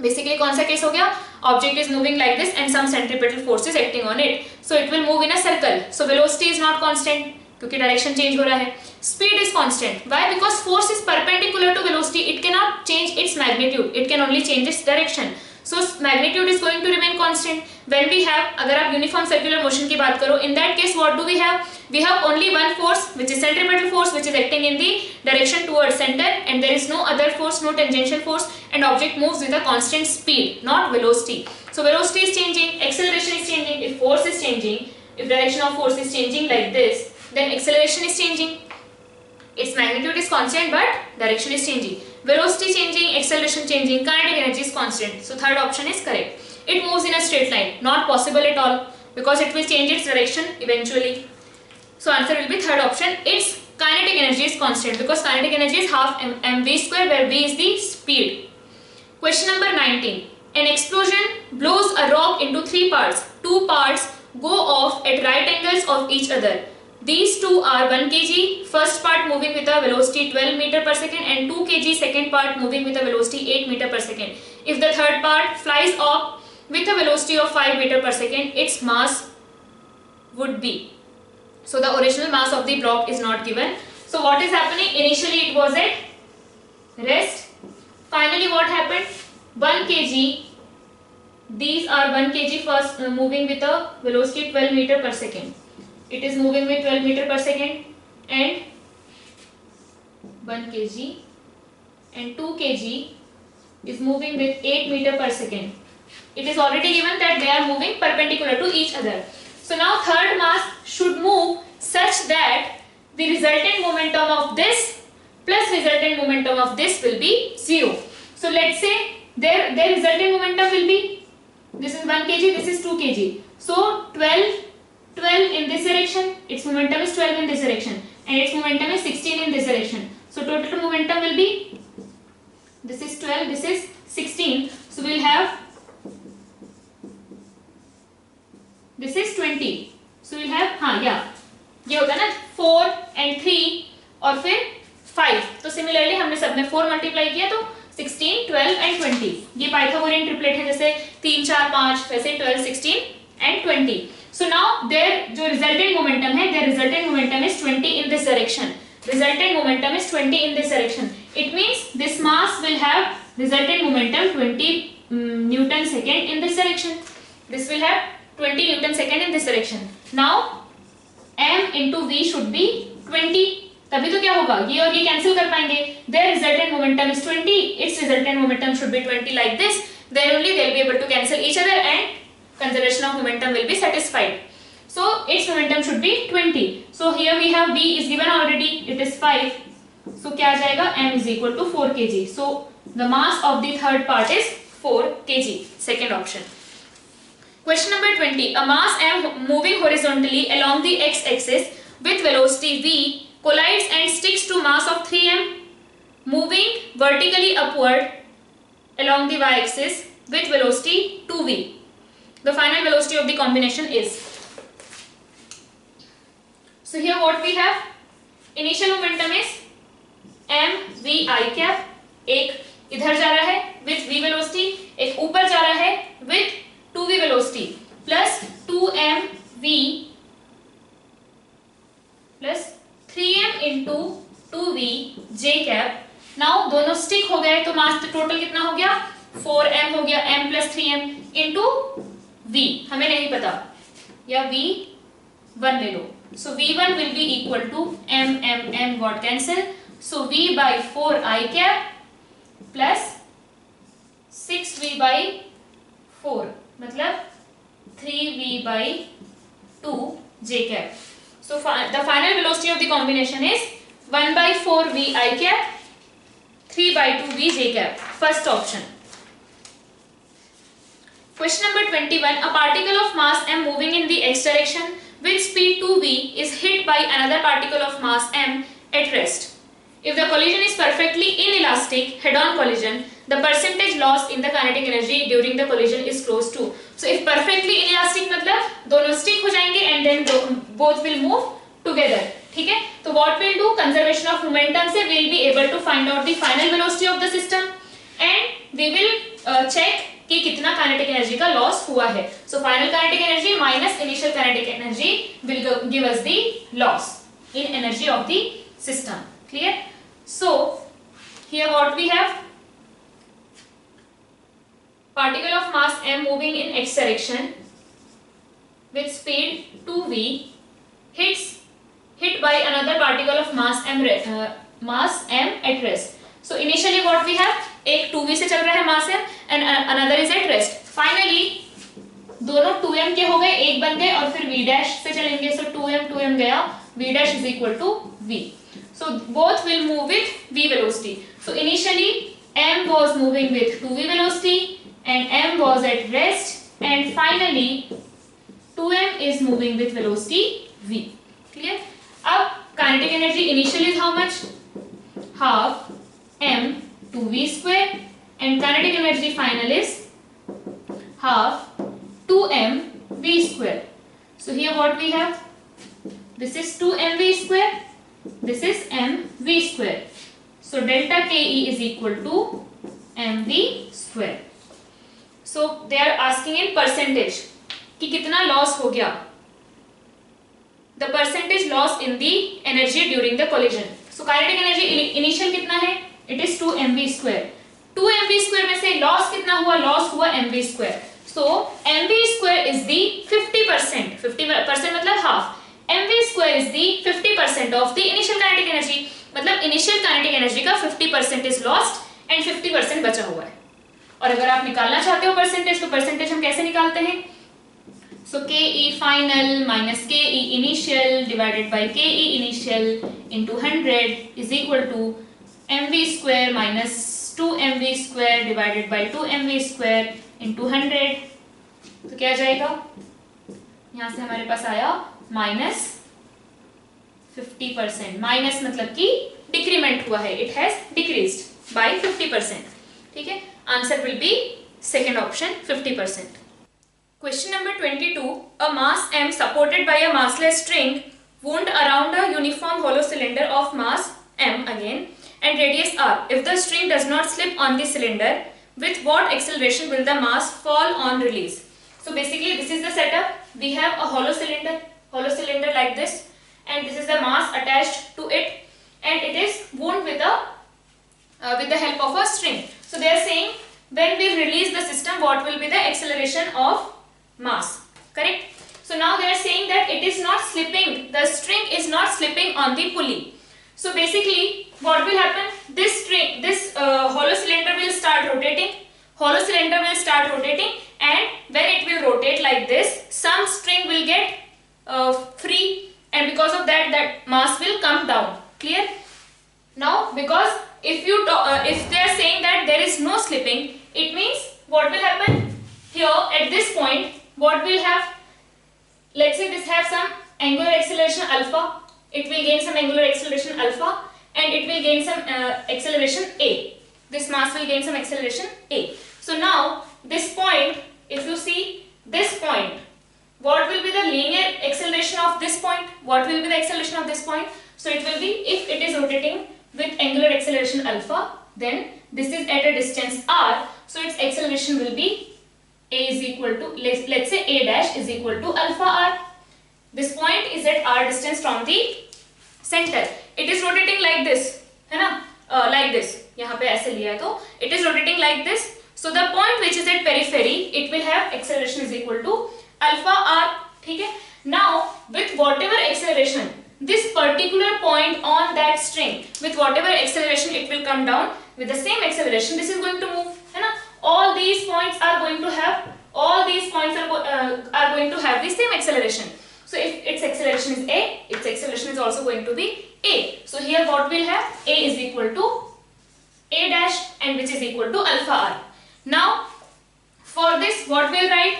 Basically कौन सा case हो गया? Object is moving like this and some centripetal force is acting on it. So it will move in a circle. So velocity is not constant क्योंकि direction change हो रहा है. Speed is constant. Why? Because force is perpendicular to velocity. It cannot change its magnitude. It can only change its direction. So magnitude is going to remain constant. When we have, अगर आप uniform circular motion की बात करो, in that case what do we have? We have only one force, which is centripetal force, which is acting in the direction towards center, and there is no other force, no tangential force, and object moves with a constant speed, not velocity. So velocity is changing, acceleration is changing. If force is changing, if direction of force is changing like this, then acceleration is changing. Its magnitude is constant, but direction is changing. Velocity changing, acceleration changing, kinetic energy is constant. So third option is correct. It moves in a straight line. Not possible at all because it will change its direction eventually. So answer will be third option. Its kinetic energy is constant because kinetic energy is half mv square where v is the speed. Question number 19. An explosion blows a rock into three parts. Two parts go off at right angles of each other. These two are 1 kg, first part moving with a velocity 12 meter per second, and 2 kg, second part moving with a velocity 8 meter per second. If the third part flies off with a velocity of 5 meter per second, its mass would be. So the original mass of the block is not given. So what is happening? Initially it was at rest. Finally what happened? 1 kg. These are 1 kg first moving with a velocity 12 meter per second. It is moving with 12 meter per second, and 1 kg and 2 kg is moving with 8 meter per second. It is already given that they are moving perpendicular to each other. So now third mass should move such that the resultant momentum of this plus resultant momentum of this will be 0. So let's say their resultant momentum will be, this is 1 kg, this is 2 kg. So 12 in this direction, its momentum is 12 in this direction, and its momentum is 16 in this direction. So total momentum will be, this is 12, this is 16. So we will have, this is 20. So we will have, ये होगा ना 4 and 3 और फिर 5. तो similarly हमने सब में 4 multiply किया तो 16, 12 and 20. ये पाइथागोरियन ट्रिपलेट है, जैसे 3, 4, 5, वैसे 12, 16 and 20. So now their जो resultant momentum है, their resultant momentum is 20 in this direction. Resultant momentum is 20 in this direction. It means this mass will have resultant momentum 20 Newton second in this direction. This will have 20 Newton second in this direction. Now m into v should be 20. तभी तो क्या होगा, ये और ये cancel कर पाएंगे. Their resultant momentum is 20. Its resultant momentum should be 20 like this. Then only they will be able to cancel each other and conservation of momentum will be satisfied. So its momentum should be 20. So here we have v is given already. It is 5. So क्या आ जाएगा? m is equal to 4 kg. So the mass of the third part is 4 kg. Second option. Question number 20. A mass m moving horizontally along the x-axis with velocity v collides and sticks to mass of 3m moving vertically upward along the y-axis with velocity 2v. The final velocity of the combination is. So here what we have, initial momentum is m v I cap. एक इधर जा रहा है with v velocity, एक ऊपर जा रहा है with 2v velocity plus 2m v plus 3m into 2v j cap. Now दोनों स्टिक हो गए तो मास टोटल कितना हो गया, 4m हो गया, m plus 3m into v हमें नहीं पता, या v1 ले लो. So v1 will be equal to m got cancel. So v by 4 I cap plus 6v by 4 मतलब 3v by 2 j cap. So the final velocity of the combination is 1 by 4 v I cap, 3 by 2 v j cap. First option. Question number 21. A particle of mass m moving in the x direction with speed 2v is hit by another particle of mass m at rest. If the collision is perfectly inelastic, head-on collision, the percentage loss in the kinetic energy during the collision is close to. So if perfectly inelastic मतलब दोनों stick हो जाएंगे and then both will move together. ठीक है? तो what we'll do, conservation of momentum से we'll be able to find out the final velocity of the system and we will check कि कितना kinetic energy का loss हुआ है. So final kinetic energy minus initial kinetic energy will give us the loss in energy of the system. Clear? So here what we have, particle of mass m moving in x direction with speed 2v hit by another particle of mass m at rest. So initially what we have, एक 2v से चल रहा है mass m and another is at rest. Finally दोनों 2m के हो गए, एक बन गए और फिर v dash से चलेंगे. So 2m गया, v dash is equal to v. So both will move with v velocity. So initially m was moving with 2v velocity and m was at rest, and finally 2m is moving with velocity v. Clear? अब kinetic energy initial is how much? Half m 2v square, and kinetic energy final is half 2m v square. So here what we have, This is 2mv square. This is mv square. So delta Ke is equal to mv square. So they are asking in percentage कि कितना loss हो गया. The percentage loss in the energy during the collision. So kinetic energy initial कितना है? It is 2 mv square. 2 mv square में से loss कितना हुआ? Loss हुआ mv square. So mv square is the 50%. 50% मतलब half. mv square is the 50% of the initial kinetic energy. मतलब initial kinetic energy का 50% is lost and 50% बचा हुआ है. और अगर आप निकालना चाहते हो परसेंटेज, तो परसेंटेज हम कैसे निकालते हैं? So Ke final minus Ke initial divided by Ke initial into 100 is equal to mv square minus 2 mv square divided by 2 mv square into 100. तो क्या जाएगा? यहाँ से हमारे पास आया माइनस 50%. माइनस मतलब कि डिक्रीमेंट हुआ है, इट हैज डिक्रीज्ड बाय 50%. ठीक है, answer will B second option 50%. Question number 22. A mass m supported by a massless string wound around a uniform hollow cylinder of mass m again and radius r. If the string does not slip on the cylinder, with what acceleration will the mass fall on release? So basically this is the setup. We have a hollow cylinder like this, and this is the mass attached to it, and it is wound with the help of a string. So they are saying when we release the system, what will be the acceleration of mass, correct? So now they are saying that it is not slipping, the string is not slipping on the pulley. So basically what will happen, this string, this hollow cylinder will start rotating, and when it will rotate like this, some string will get free, and because of that mass will come down. Clear? Now because if they are saying that there is no slipping, it means what will happen here at this point? What will have, let's say this have some angular acceleration alpha, it will gain some angular acceleration alpha, and it will gain some acceleration a. This mass will gain some acceleration a. So now this point, if you see this point, what will be the linear acceleration of this point? What will be the acceleration of this point? So it will be, if it is rotating with angular acceleration alpha, then this is at a distance r, so its acceleration will be a is equal to, let's say a dash is equal to alpha r. This point is at r distance from the center. It is rotating like this, है ना? Like this. यहाँ पे ऐसे लिया है तो it is rotating like this. So the point which is at periphery, it will have acceleration is equal to alpha r. ठीक है? Now with whatever acceleration, this particular point on that string, with whatever acceleration it will come down, with the same acceleration this is going to move, है ना? All these points are going to have the same acceleration. So if its acceleration is a, its acceleration is also going to be a. So here what we'll have, a is equal to a dash, and which is equal to alpha r. Now for this what we'll write?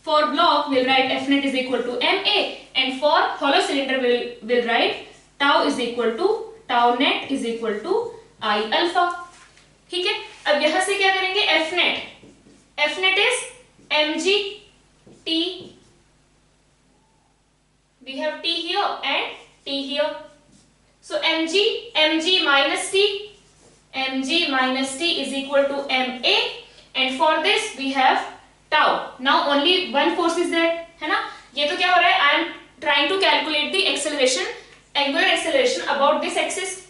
For block we'll write F net is equal to ma, and for hollow cylinder we'll write tau is equal to tau net is equal to I alpha. ठीक है, अब यहां से क्या करेंगे? F net is mg t, we have t here and t here, so mg minus t is equal to ma, and for this we have tau. Now only one force is there, है ना? ये तो क्या हो रहा है? I am trying to calculate the acceleration, angular acceleration about this axis,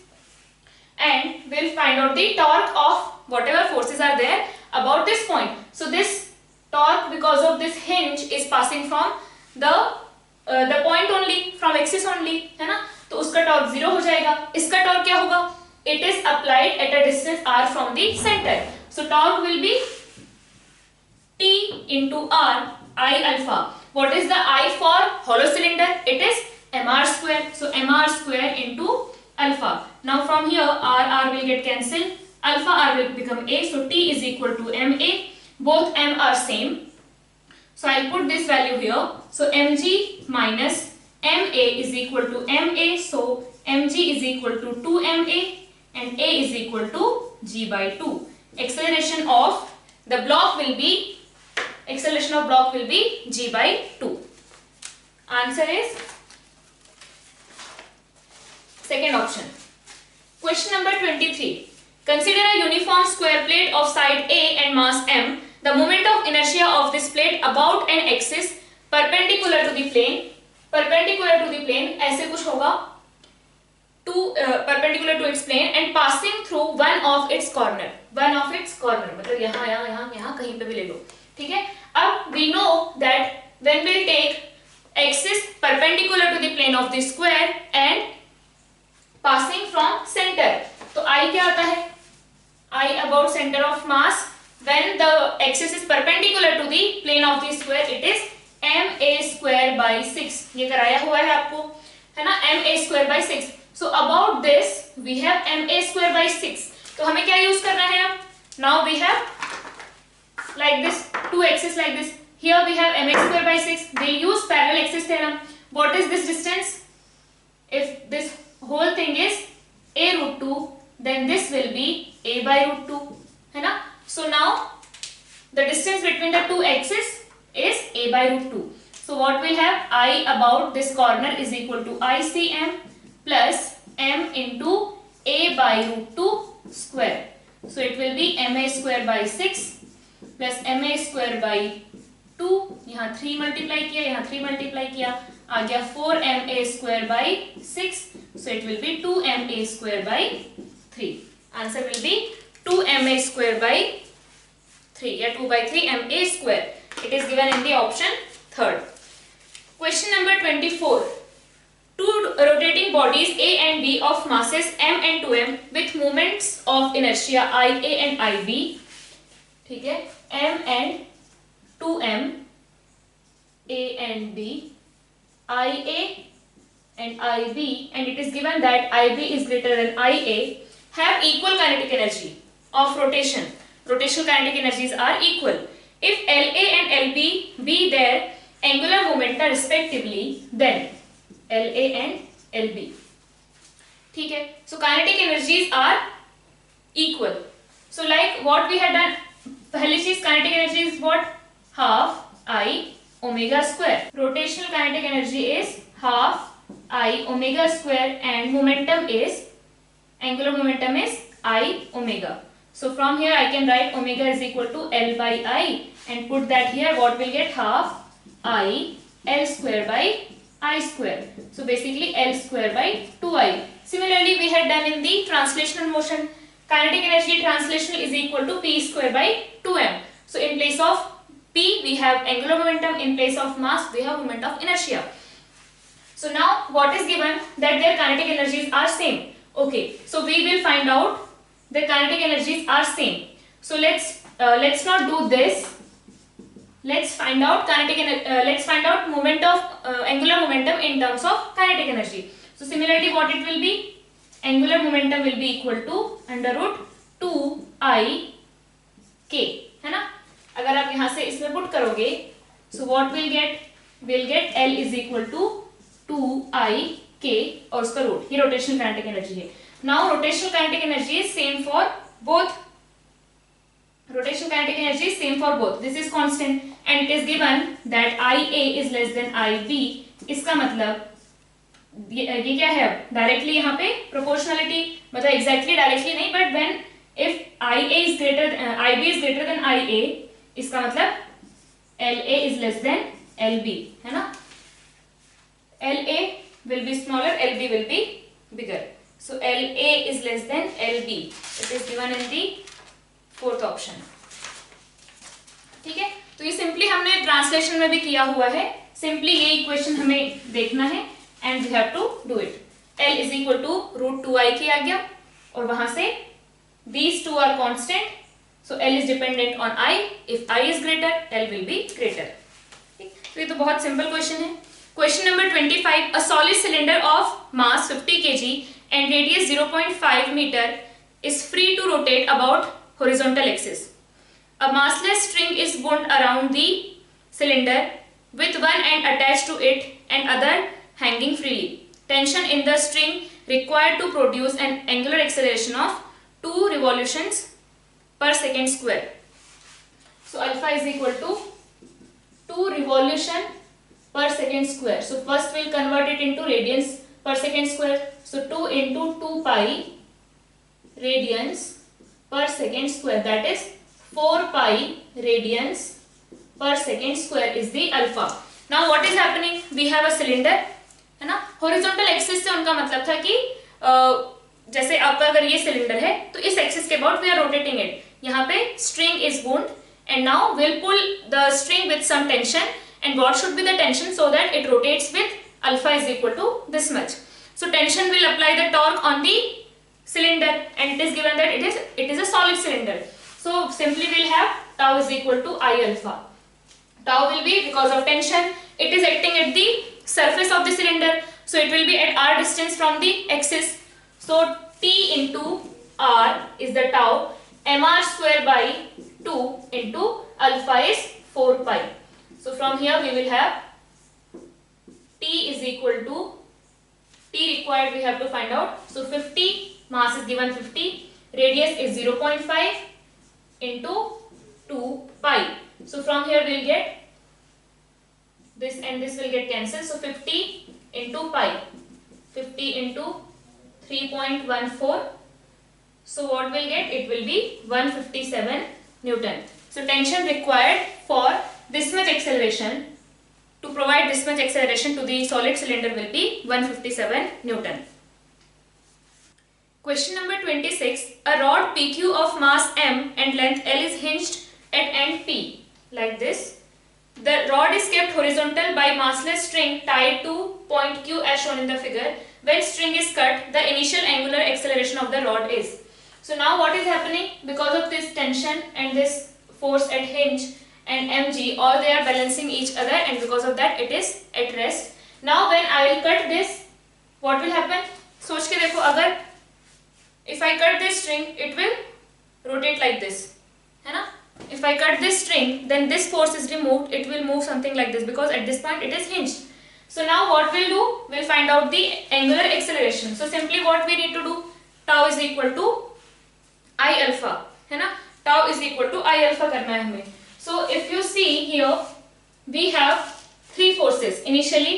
and we'll find out the torque of whatever forces are there about this point. So this torque, because of this hinge, is passing from the point only, from axis only, है ना? तो उसका torque 0 हो जाएगा. इसका torque क्या होगा? It is applied at a distance r from the center. So torque will be T into r, I alpha. What is the I for hollow cylinder? It is mr square. So mr square into alpha. Now from here r will get cancelled. Alpha r will become a. So T is equal to ma. Both m are same. So I'll put this value here. So mg minus ma is equal to ma. So mg is equal to 2ma, and a is equal to g by 2. Acceleration of block will be g by 2. Answer is Second option. Question number 23. Consider a uniform square plate of side A and mass m. The moment of inertia of this plate about an axis perpendicular to the plane. Perpendicular to the plane ऐसे कुछ होगा. Perpendicular to its plane and passing through one of its corner. One of its corner मतलब यहाँ यहाँ यहाँ यहाँ कहीं पे भी ले लो. ठीक है. अब we know that when we take axis perpendicular to the plane of the square and passing from center, तो I क्या आता है? I about center of mass. When the axis is perpendicular to the plane of the square, it is ma square by 6. ये कराया हुआ है आपको, है ना? ma square by 6. So about this we have ma square by 6. तो हमें क्या यूज करना है अब? Now we have like this two axes like this. Here we have ma square by 6. We'll use parallel axis theorem. What is this distance? If this whole thing is a root 2, then this will be a by root 2, है ना? So now the distance between the two axes is a by root 2. So what we'll have? I about this corner is equal to ICM plus m into a by root 2 square. So it will be ma square by 6 plus ma square by 2. यहाँ 3 multiply किया, यहाँ 3 multiply किया, आ गया 4ma square by 6. So it will be 2ma square by 3. Answer will be 2ma square by 3 या 2 by 3 ma square. It is given in the option third. Question number 24. Two rotating bodies A and B of masses m and 2m with moments of inertia Ia and Ib. ठीक है, m and 2m, A and B, Ia and Ib, and it is given that Ib is greater than Ia, have equal kinetic energy of rotation. Rotational kinetic energies are equal. If La and Lb be their angular momenta respectively, then La and Lb. ठीक है, so kinetic energies are equal. So like what we had done, पहली चीज kinetic energy is what? Half I omega square. Rotational kinetic energy is half I omega square and momentum is, angular momentum is I omega. So from here I can write omega is equal to L by I and put that here. What will get? Half I L square by I square. So basically L square by 2I. Similarly we had done in the translational motion. Kinetic energy translational is equal to P square by 2m. So in place of P we have angular momentum, in place of mass we have moment of inertia. So now what is given? That their kinetic energies are same. Okay, so we will find out the kinetic energies are same. So let's not do this. Let's find out let's find out moment of angular momentum in terms of kinetic energy. So similarly what it will be? Angular momentum will be equal to under root 2I k, है ना? अगर आप यहाँ से इसमें put करोगे, so what will get? We'll get L is equal to 2I k और उसका रूट. ये रोटेशनल काइनेटिक एनर्जी है. Now rotational kinetic energy is same for both. Rotational kinetic energy is same for both. This is constant and it is given that Ia is less than Ib. इसका मतलब ये क्या है? अब directly यहाँ पे proportionality, मतलब एग्जैक्टली डायरेक्टली नहीं, but when if Ia is greater, Ib is greater than Ia, इसका मतलब La is less than Lb, है ना? La will be smaller, Lb will be bigger. So La is less than Lb. It is given in the fourth option. ठीक है, तो ये simply हमने translation में भी किया हुआ है. सिंपली ये इक्वेशन हमें देखना है and we have to do it. L is equal to root 2I k आ गया और वहां से these two are constant. So L is dependent on I. If I is greater, L will be greater. तो ये तो बहुत simple question है. Question number 25. A solid cylinder of mass 50 kg and radius 0.5 meter is free to rotate about horizontal axis. A massless string is wound around the cylinder with one end attached to it and other hanging freely. Tension in the string required to produce an angular acceleration of 2 revolutions per second square. So alpha is equal to 2 revolution per second square. So first we'll convert it into radians per second square. So 2 into 2 pi radians per second square, that is 4 pi radians per second square is the alpha. Now what is happening? We have a cylinder, है ना. Horizontal axis से उनका मतलब था कि जैसे आपका अगर ये सिलेंडर है तो इस एक्सिस के about we are rotating it. यहाँ पे string is wound and now will pull the string with some tension and what should be the tension so that it rotates with alpha is equal to this much. So tension will apply the torque on the cylinder and it is given that it is a solid cylinder. So simply we'll have tau is equal to I alpha. Tau will be because of tension. It is acting at the surface of the cylinder. So it will be at r distance from the axis. So T into r is the tau. Mr square by 2 into alpha is 4 pi. So from here we will have T is equal to T required we have to find out. So 50, mass is given 50, radius is 0.5 into 2 pi. So from here we will get this and this will get cancelled. So 50 into pi, 50 into 3.14. So what we'll get? It will be 157 Newton. So tension required for this much acceleration, to provide this much acceleration to the solid cylinder will be 157 Newton. Question number 26. A rod PQ of mass m and length L is hinged at end P like this. The rod is kept horizontal by massless string tied to point Q as shown in the figure. When string is cut, the initial angular acceleration of the rod is. So now what is happening? Because of this tension and this force at hinge and mg, all they are balancing each other and because of that it is at rest. Now when I will cut this, what will happen? सोच के देखो, अगर if I cut this string it will rotate like this, है ना. If I cut this string then this force is removed, it will move something like this because at this point it is hinged. So now what we'll do, we'll find out the angular acceleration. So simply what we need to do, tau is equal to I alpha, है ना. Tau is equal to I alpha करना है हमें. So if you see here we have three forces initially.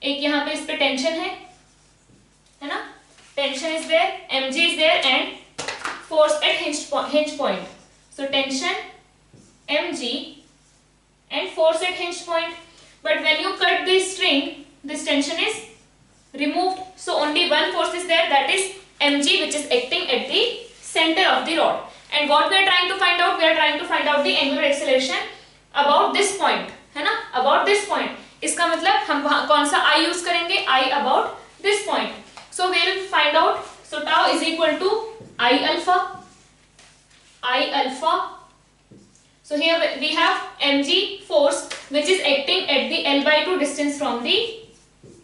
एक यहाँ पे इस पे टेंशन है ना, tension is there, mg is there and force at hinge point. So tension, mg and force at hinge point. But when you cut this string, this tension is removed. So only one force is there, that is mg, which is acting at the center of the rod. And what we are trying to find out? We are trying to find out the angular acceleration about this point, है ना, about this point. इसका मतलब हम कौन सा I use करेंगे? I about this point. So we will find out. So tau is equal to I alpha. I alpha. So here we have mg force which is acting at the L/2 distance from the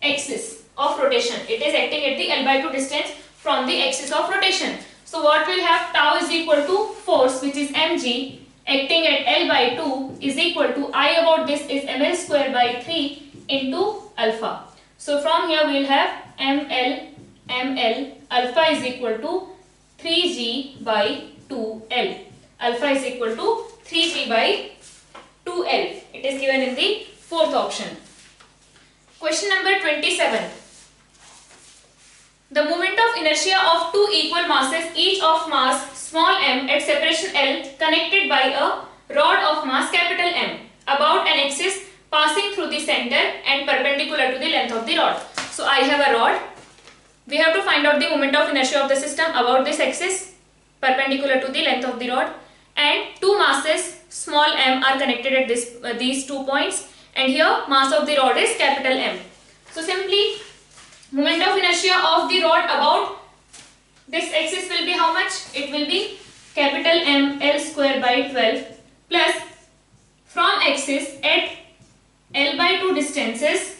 axis of rotation. It is acting at the L/2 distance from the axis of rotation. So what we'll have, tau is equal to force which is mg acting at L/2 is equal to I about this is ml square by 3 into alpha. So from here we'll have ml alpha is equal to 3g by 2l. Alpha is equal to 3g by 2l. It is given in the fourth option. Question number 27. The moment of inertia of two equal masses, each of mass small m at separation L, connected by a rod of mass capital M about an axis passing through the center and perpendicular to the length of the rod. So I have a rod. We have to find out the moment of inertia of the system about this axis perpendicular to the length of the rod, and two masses small m are connected at these 2 points, and here mass of the rod is capital M. So simply moment of inertia of the rod about this axis will be how much? It will be capital M L square by 12 plus from axis at L/2 distances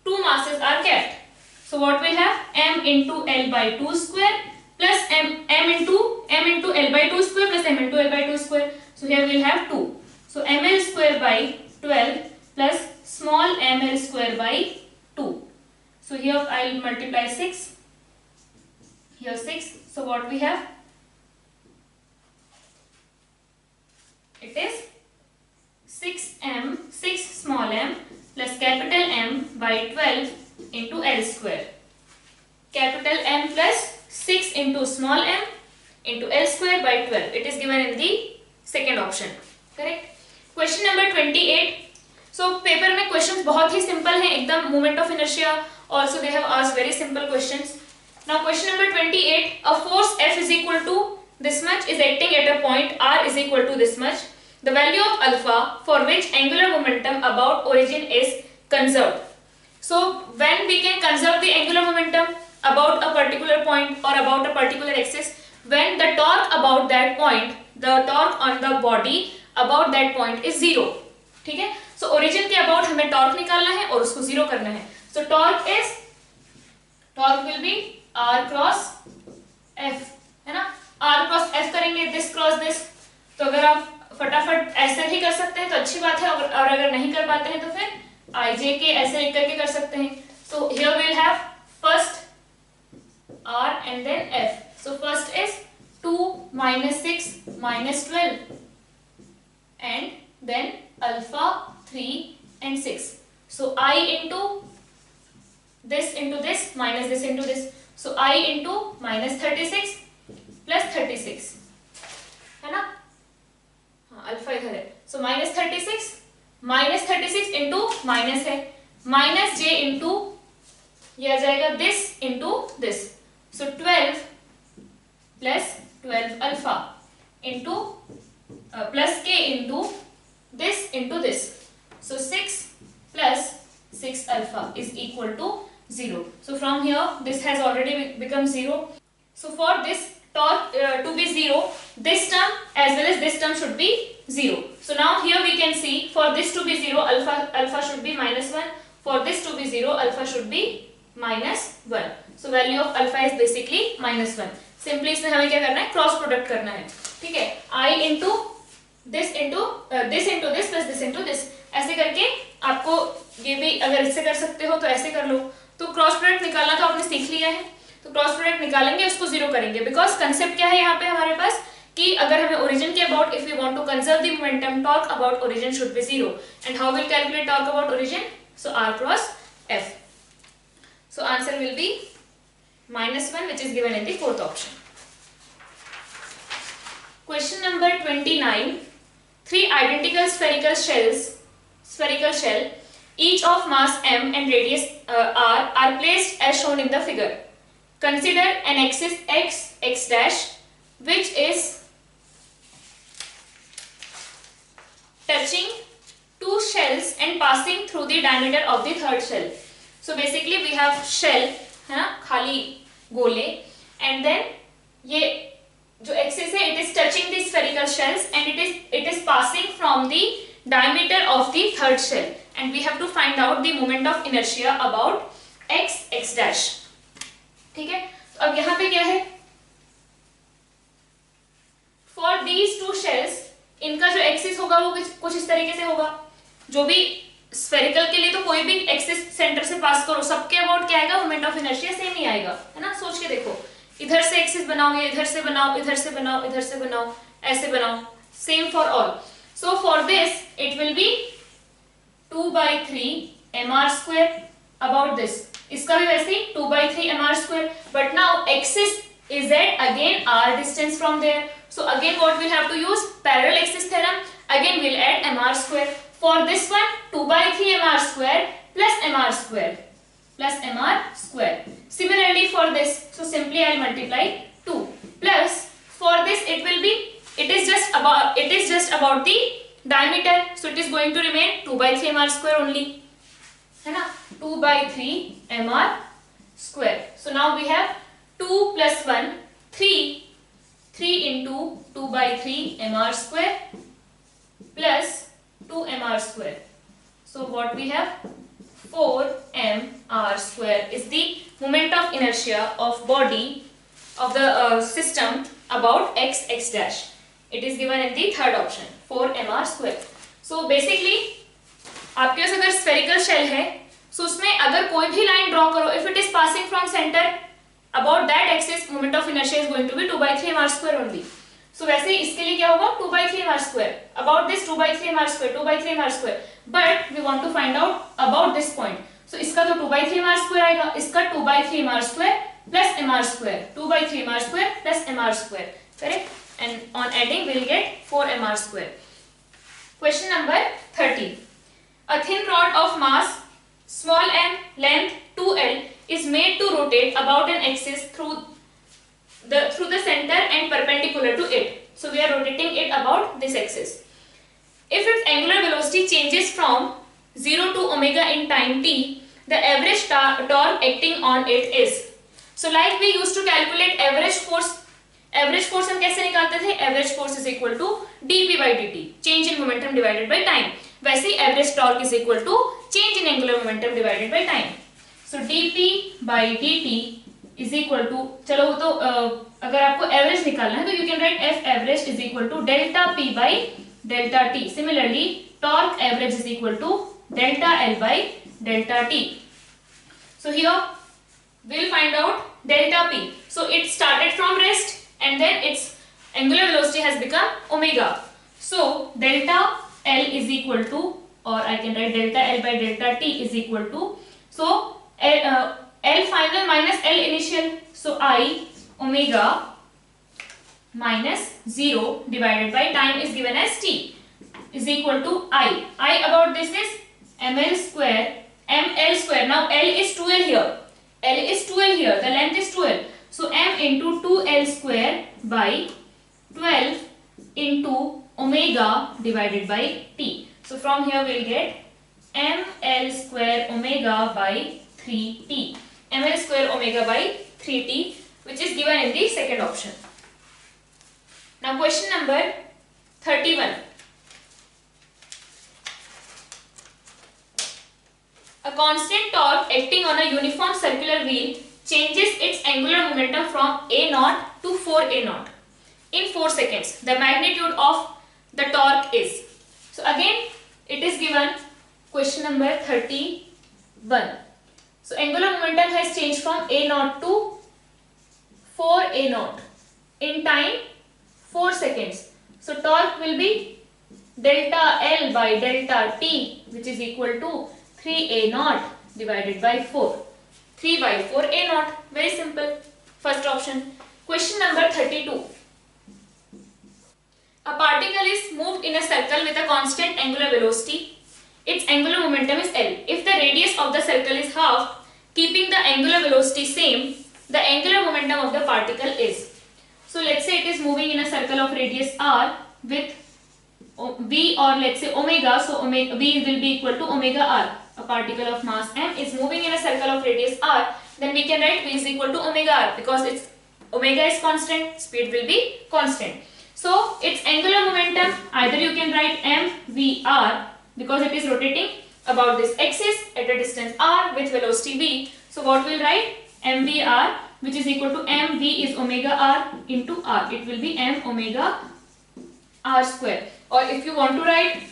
two masses are kept. So what we have? M into L/2 square plus m into L/2 square plus m into L/2 square. So here we will have 2. So ml square by 12 plus small ml square by 2. So here I will multiply 6, here 6. So what we have? It is 6 small m plus capital M by 12 into L square. capital M plus 6 into small m into L square by 12. It is given in the second option. Correct. Question number 28. So paper में questions बहुत ही simple हैं एकदम. Moment of inertia also they have asked very simple questions. Now question number 28. A force F is equal to this much is acting at a point R is equal to this much. The value of alpha for which angular momentum about origin is conserved. So when we can conserve the angular momentum about a particular point or about a particular axis, when the torque about that point, the torque on the body about that point is zero. ठीक है. So origin के about हमें torque निकालना है और उसको zero करना है. So torque will be R cross F, है ना. R cross F करेंगे, this cross this. तो अगर आप फटाफट ऐसे ही कर सकते हैं तो अच्छी बात है, और अगर नहीं कर पाते हैं तो फिर IJ के ऐसे लिख करके कर सकते हैं. So here we will have first R and then F. So first is 2 minus 6 minus 12 and then alpha 3 and 6. So I into this minus this into this. So I into minus 36 plus 36, है ना. हाँ, alpha इधर है. So minus 36 into minus है, minus j into ये आ जाएगा this into this. So 12 plus 12 alpha into plus k into this. So 6 plus 6 alpha is equal to 0. So from here this has already become 0. So for this torque to be 0, this term as well as this term should be 0. So now here we can see for this to be 0, alpha should be minus 1. For this to be 0, alpha should be minus 1. So value of alpha is basically minus 1. Simply इसमें हमें क्या करना है, cross product करना है. ठीक है. I into this plus this into this. ऐसे करके आपको ये भी अगर इससे कर सकते हो तो ऐसे कर लो. तो क्रॉस प्रोडक्ट निकालना तो आपने सीख लिया है. तो क्रॉस प्रोडक्ट निकालेंगे, उसको जीरो करेंगे. बिकॉज कंसेप्ट क्या है यहाँ पे हमारे पास कि अगर हमें ओरिजिन के about, if we want to conserve the momentum, torque about origin should be zero. And how will calculate torque about origin? So R cross F. So answer will be -1, which is given in the fourth option. Question number 29. 3 identical spherical shell, each of mass m and radius r, are placed as shown in the figure. Consider an axis x dash which is touching 2 shells and passing through the diameter of the third shell. So basically we have shell, है ना, खाली गोले, and then ये जो axis है, it is touching the spherical shells and it is passing from the diameter of the third shell, and we have to find out the moment of inertia about x dash. ठीक है. तो अब यहाँ पे क्या है, for these 2 shells इनका जो एक्सिस होगा वो कुछ इस तरीके से होगा. जो भी स्फेरिकल के लिए तो कोई भी एक्सिस सेंटर से पास करो, सबके अबाउट क्या आएगा, मोमेंट ऑफ इनर्शिया सेम ही आएगा, है ना. सोच के देखो, इधर से एक्सिस बनाओ, ये इधर से बनाओ, इधर से बनाओ, इधर से बनाओ, ऐसे बनाओ, same for all. So for this it will be 2/3 mr square about this. इसका भी वैसे ही 2/3 mr square, but now axis is at again r distance from there. So again what we'll have to use? Parallel axis theorem. Again we'll add mr square. For this one 2/3 mr square plus mr square plus mr square. Similarly for this, so simply I'll multiply 2 plus for this it is just about the diameter, so it is going to remain 2/3 mr square only, है ना. 2/3 mr square. So now we have 2 plus 1 3 into 2/3 mr square plus 2 mr square. So what we have, 4 mr square is the moment of inertia of body of the system about x dash. It is given in the third option, 4 mr square. So basically आपके पास अगर spherical shell है, so उसमें अगर कोई भी line draw करो, if it is passing from center about that axis, moment of inertia is going to be 2/3 mr square only. So वैसे ही इसके लिए क्या होगा, 2/3 mr square. About this 2/3 mr square, 2/3 mr square. But we want to find out about this point. So इसका तो 2/3 mr square आएगा, इसका 2/3 mr square plus mr square. 2 by 3 mr square plus mr square. Correct? And on adding we will get 4 mr square. Question number 30. A thin rod of mass small m, length 2l is made to rotate about an axis through the center and perpendicular to it. So we are rotating it about this axis. If its angular velocity changes from 0 to omega in time t, the average torque acting on it is. So like we used to calculate average force. Average force हम कैसे निकालते थे? Average force is equal to dp by dt, change in momentum divided by time. वैसे ही average torque is equal to change in angular momentum divided by time. So dp by dt is equal to, चलो वो तो अगर आपको average निकालना है तो you can write f average is equal to delta p by delta t. Similarly torque average is equal to delta l by delta t. So here we will find out delta p. So it started from rest and then its angular velocity has become omega. So delta L is equal to, or I can write delta L by delta t is equal to, so L final minus L initial, so I omega minus 0 divided by time is given as t is equal to I. I about this is ml square, ml square. Now L is 2L here. L is 2L here. The length is 2L. So m into 2L square by 12 into omega divided by t. So from here we will get ml square omega by 3t. ml square omega by 3t, which is given in the second option. Now question number 31. A constant torque acting on a uniform circular wheel changes its angular momentum from a naught to 4a naught in 4 seconds. The magnitude of the torque is. So again it is given question number 31. So angular momentum has changed from a naught to 4a naught in time 4 seconds. So torque will be delta L by delta t, which is equal to 3a naught divided by 4. 3 by 4 a naught. Very simple. First option. Question number 32. A particle is moved in a circle with a constant angular velocity. Its angular momentum is L. If the radius of the circle is half, keeping the angular velocity same, the angular momentum of the particle is. So let's say it is moving in a circle of radius r with v, or let's say omega. So omega v will be equal to omega r. A particle of mass m is moving in a circle of radius r, then we can write v is equal to omega r, because its omega is constant, speed will be constant. So its angular momentum, either you can write mvr because it is rotating about this axis at a distance r with velocity v. So what we will write? mvr, which is equal to mv is omega r into r. It will be m omega r square. Or if you want to write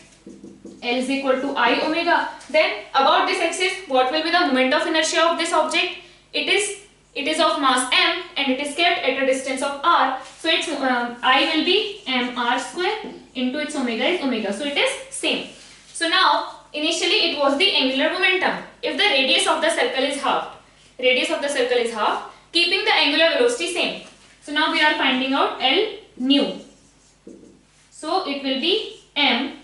L is equal to I omega, then about this axis what will be the moment of inertia of this object? It is of mass m and it is kept at a distance of r, so its I will be mr square into its omega is omega, so it is same. So now initially it was the angular momentum. If the radius of the circle is half, keeping the angular velocity same. So now we are finding out L nu. So it will be m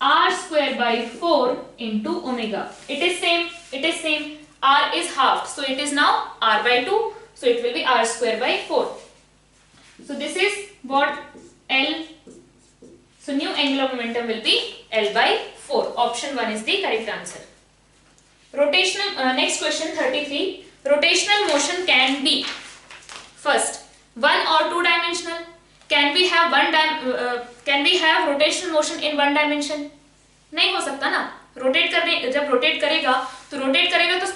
r square by 4 into omega. It is same. R is halved, so it is now r by 2, so it will be r square by 4. So this is what L. So new angular momentum will be L by 4. Option 1 is the correct answer. Rotational, next question 33. Rotational motion can be, first, 1 or 2 dimensional. Can we have rotational motion in 1 dimension? नहीं हो सकता ना. जब rotate करेगा तो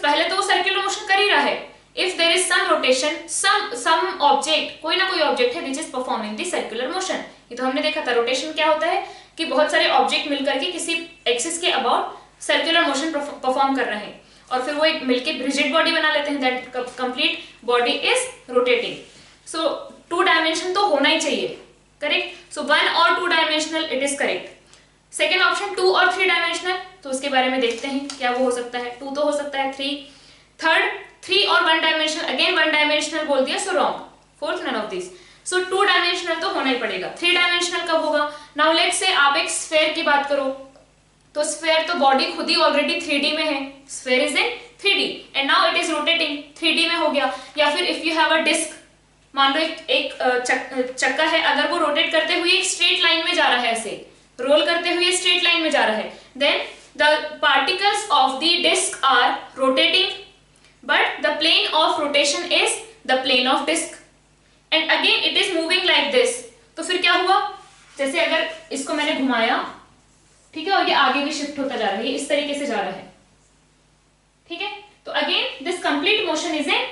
पहले तो वो सर्कुलर मोशन कर ही रहा है. If there is some rotation, some object, कोई ना कोई ऑब्जेक्ट है which is performing the circular motion. ये तो हमने देखा था. रोटेशन क्या होता है कि बहुत सारे ऑब्जेक्ट मिलकर के किसी एक्सिस के अबाउट सर्कुलर मोशन परफॉर्म कर रहे हैं और फिर वो एक मिलके रिजिड बॉडी बना लेते हैं. That complete body is rotating. So 2 dimension तो होना ही चाहिए. करेक्ट. सो 1 और 2 dimensional it is correct. Second option 2 और 3 डायमेंशनल, तो उसके बारे में देखते हैं क्या वो हो सकता है. 2 तो हो सकता है. 3 थर्ड 3 और one dimensional, again one dimensional बोल दिया, so wrong, fourth none of this. So two dimensional तो होना ही पड़ेगा। थ्री डायमेंशनल कब होगा? नाउ लेट्स से आप एक स्फेयर की बात करो, तो स्फेयर तो बॉडी खुद ही ऑलरेडी 3D में है, sphere is in 3D and now it is rotating, 3D में हो गया। या फिर if you have a disc, मान लो एक चक्का है, अगर वो रोटेट करते हुए एक स्ट्रेट लाइन में जा रहा है, ऐसे रोल करते हुए स्ट्रेट लाइन में जा रहा है, then the particles of the disc are rotating but the plane of rotation is the plane of disc and again it is moving like this. तो फिर क्या हुआ, जैसे अगर इसको मैंने घुमाया, ठीक है, और ये आगे भी शिफ्ट होता जा रहा है, ये इस तरीके से जा रहा है, ठीक है, तो again this complete motion is in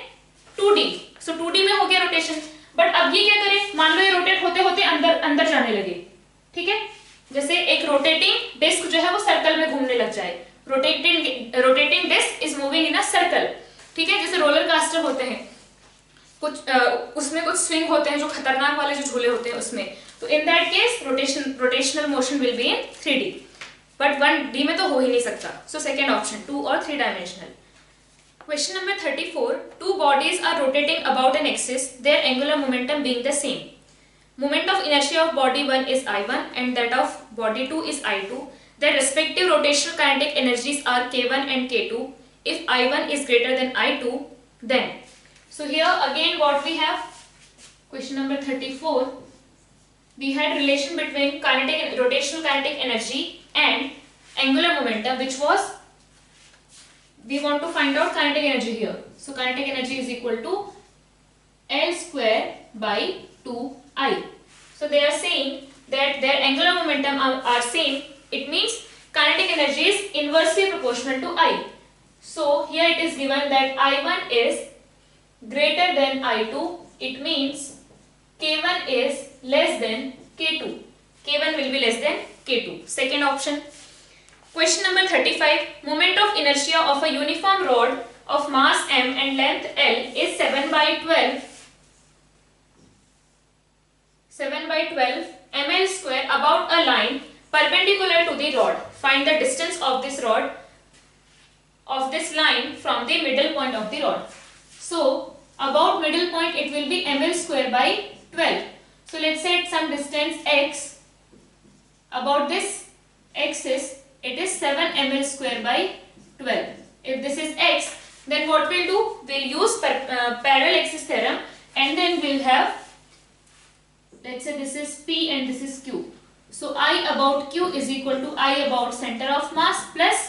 2D, so 2D में हो गया रोटेशन। बट अब ये क्या करे, मान लो ये रोटेट होते होते अंदर अंदर जाने लगे, ठीक है, जैसे एक रोटेटिंग डिस्क जो है वो सर्कल में घूमने लग जाए, rotating disc is moving in a circle, ठीक है, जैसे रोलर कास्टर होते हैं कुछ उसमें कुछ स्विंग होते हैं जो खतरनाक वाले जो झूले होते हैं उसमें, तो in that case rotational motion will be in 3D, but 1D में तो हो ही नहीं सकता। सो सेकेंड ऑप्शन, 2 और 3 dimensional. Question number 34. Two bodies are rotating about an axis, their angular momentum being the same. Moment of inertia of body 1 is I1 and that of body 2 is I2. Their respective rotational kinetic energies are K1 and K2. If I1 is greater than I2, then. So here again what we have, question number 34. We had relation between rotational kinetic energy and angular momentum, which was, we want to find out kinetic energy here. So kinetic energy is equal to L square by 2I. So they are saying that their angular momentum are same. It means kinetic energy is inversely proportional to I. So here it is given that I1 is greater than I2. It means K1 is less than K2. K1 will be less than K2. Second option. Question number 35. Moment of inertia of a uniform rod of mass m and length L is 7 by 12 ml square about a line perpendicular to the rod. Find the distance of this rod, of this line from the middle point of the rod. So about middle point it will be ml square by 12. So let's say at some distance x, about this axis it is 7 ml square by 12. If this is x, then what we'll do, we'll use parallel axis theorem and then we'll have, let's say this is P and this is Q. So I about Q is equal to I about center of mass plus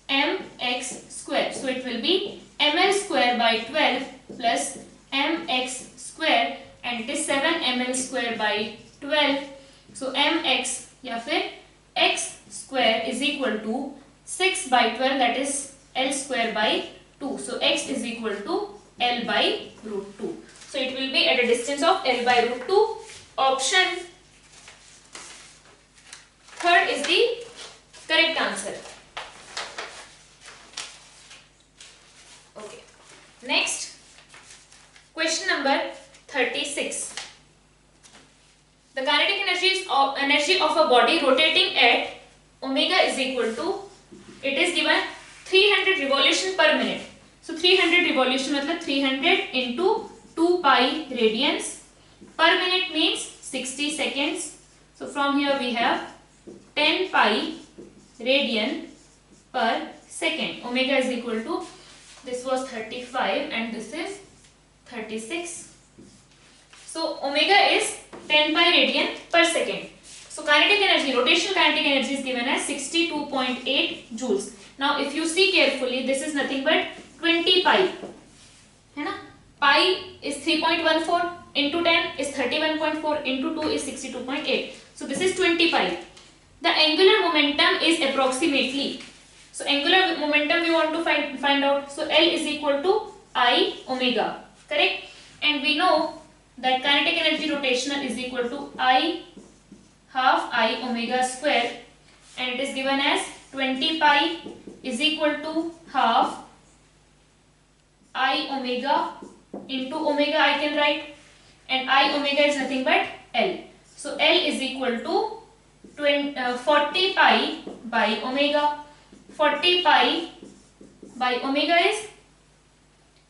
mx square. So it will be ml square by 12 plus mx square and it is 7 ml square by 12. So mx या फिर x square is equal to 6 by 12, that is L square by 2. So x is equal to L by root 2. So it will be at a distance of L by root 2. Option third is the correct answer. Okay. Next, question number 36. The kinetic energy of a body rotating at omega is equal to, it is given 300 revolution per minute. So 300 revolution मतलब 300 into 2 pi radians per minute means 60 seconds. So from here we have 10 pi radian per second. Omega is equal to, this was 35 and this is 36. So omega is 10 pi radian per second. So kinetic energy, rotational kinetic energy is given as 62.8 joules. Now if you see carefully, this is nothing but 20 pi, है ना? Pi is 3.14 into 10 is 31.4 into 2 is 62.8. So this is 20 pi. The angular momentum is approximately. So angular momentum we want to find out. So L is equal to I omega, correct? And we know that kinetic energy rotational is equal to I half I omega square and it is given as 20 pi is equal to half I omega into omega I can write, and I omega is nothing but L. So L is equal to 40 pi by omega. 40 pi by omega is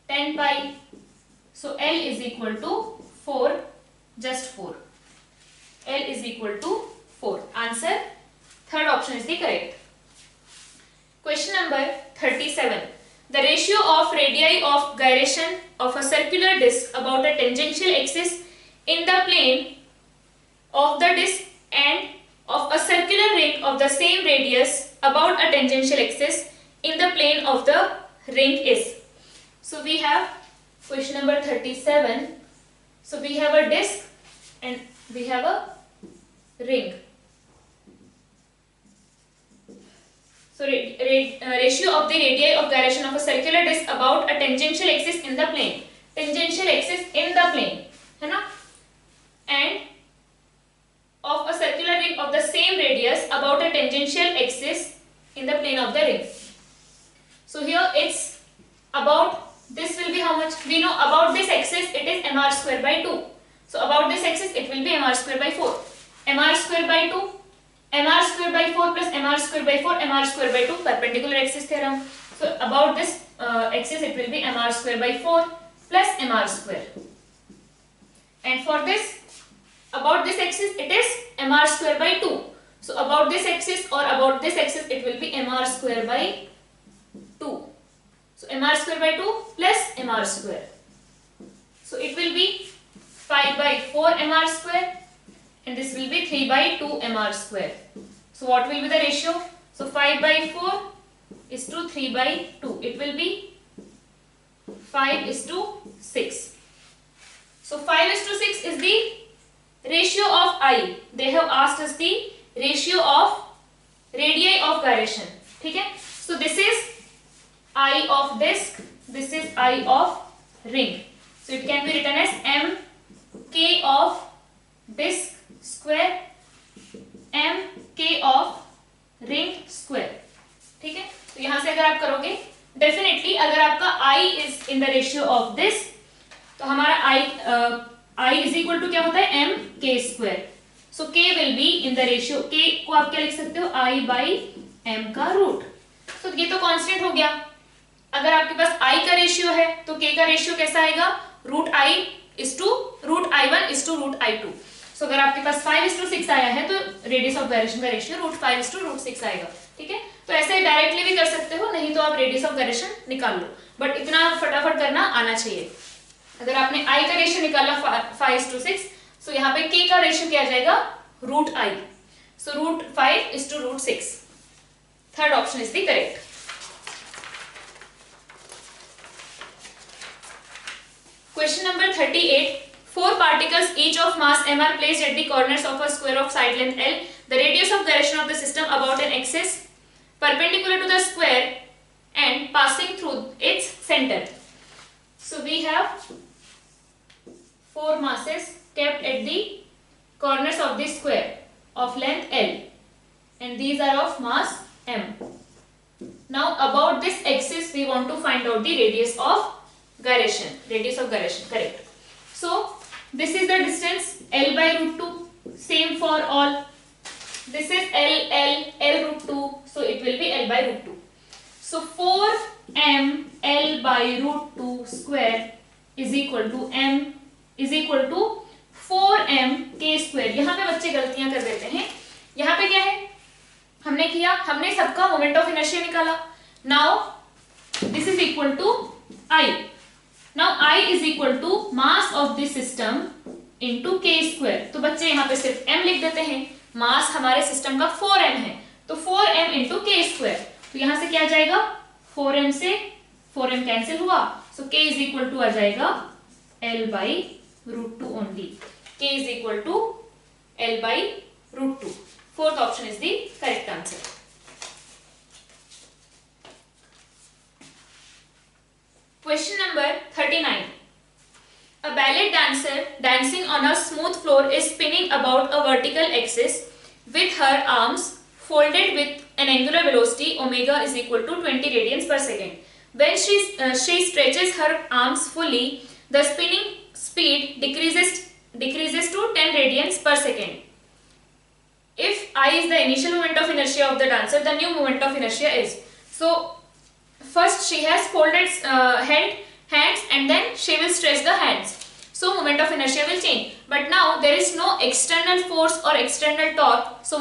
10 pi. So L is equal to 4, just 4. L is equal to 4. Answer, third option is the correct. Question number 37. The ratio of radii of gyration of a circular disc about a tangential axis in the plane of the disc and of a circular ring of the same radius about a tangential axis in the plane of the ring is. So we have question number 37. So we have a disc and we have a ring. So ratio of the radii of gyration of a circular disc about a tangential axis in the plane. Tangential axis in the plane, है ना? And of a circular ring of the same radius about a tangential axis in the plane of the ring. So here it's about, this will be how much? We know about this axis it is mr square by 2. So about this axis it will be mr square by 4. Mr square by 2, mr square by 4 plus mr square by 4, mr square by 2, perpendicular axis theorem. So about this axis it will be mr square by 4 plus mr square. And for this, about this axis it is mr square by 2. So about this axis or about this axis it will be mr square by 2. So mr square by 2 plus mr square. So it will be 5 by 4 mr square and this will be 3 by 2 mr square. So what will be the ratio? So 5 by 4 is to 3 by 2. It will be 5 is to 6. So 5 is to 6 is the ratio of I. They have asked us the ratio of radii of gyration. ठीक है? So this is I of disc, this is I of ring. So it can be written as m k of disc square m k of ring square. ठीक है? तो यहाँ से अगर आप करोगे, definitely अगर आपका I is in the ratio of this, तो हमारा I is equal to क्या होता है? m k square. So k will be in the ratio, k को आप क्या लिख सकते हो? I by m का रूट. तो ये तो कांस्टेंट हो गया. अगर आपके पास I का रेशियो है तो k का रेशियो कैसा आएगा? Root I is to root I1 is to root I2. So अगर आपके पास 5:6 आया है तो रेडियस ऑफ gyration का रेशियो रूट 5:√6 आएगा. ठीक है? तो ऐसे डायरेक्टली भी कर सकते हो, नहीं तो आप रेडियस ऑफ gyration निकाल लो. बट इतना फटाफट करना आना चाहिए. अगर आपने I का रेशियो निकाला 5:6, सो यहाँ पे k का रेशियो क्या आ जाएगा? Root I. So root 5:√6. Third option is the correct. Question number 38. 4 particles each of mass m are placed at the corners of a square of side length L. The radius of gyration of the system about an axis perpendicular to the square and passing through its center. So we have 4 masses kept at the corners of the square of length L and these are of mass m. Now about this axis we want to find out the radius of gyration. Radius of gyration, correct. So this is the distance L by root 2, same for all. This is L root 2, so it will be L by root 2. So 4m L by root 2 square is equal to m is equal to 4m k square. यहाँ पे बच्चे गलतियां कर देते हैं. यहाँ पे क्या है? हमने किया, हमने सबका मोमेंट ऑफ इनर्शिया निकाला. Now this is equal to I. Now I is equal to mass of the system into k square. तो बच्चे यहाँ पे सिर्फ m लिख देते हैं. मास हमारे सिस्टम का 4m है, तो 4m into k square. तो यहाँ से क्या आ जाएगा? 4m से 4m कैंसिल हुआ, so k is equal to आ जाएगा L by root 2 only. K is equal to L by root 2. Fourth option is the correct answer. Question number 39. A ballet dancer dancing on a smooth floor is spinning about a vertical axis with her arms folded with an angular velocity omega is equal to 20 radians per second. When she stretches her arms fully, the spinning speed decreases to 10 radians per second. If I is the initial moment of inertia of the dancer, the new moment of inertia is. So first she has folded hands and then she will stretch the hands. So moment of inertia will change. But now there is no external force or external torque. So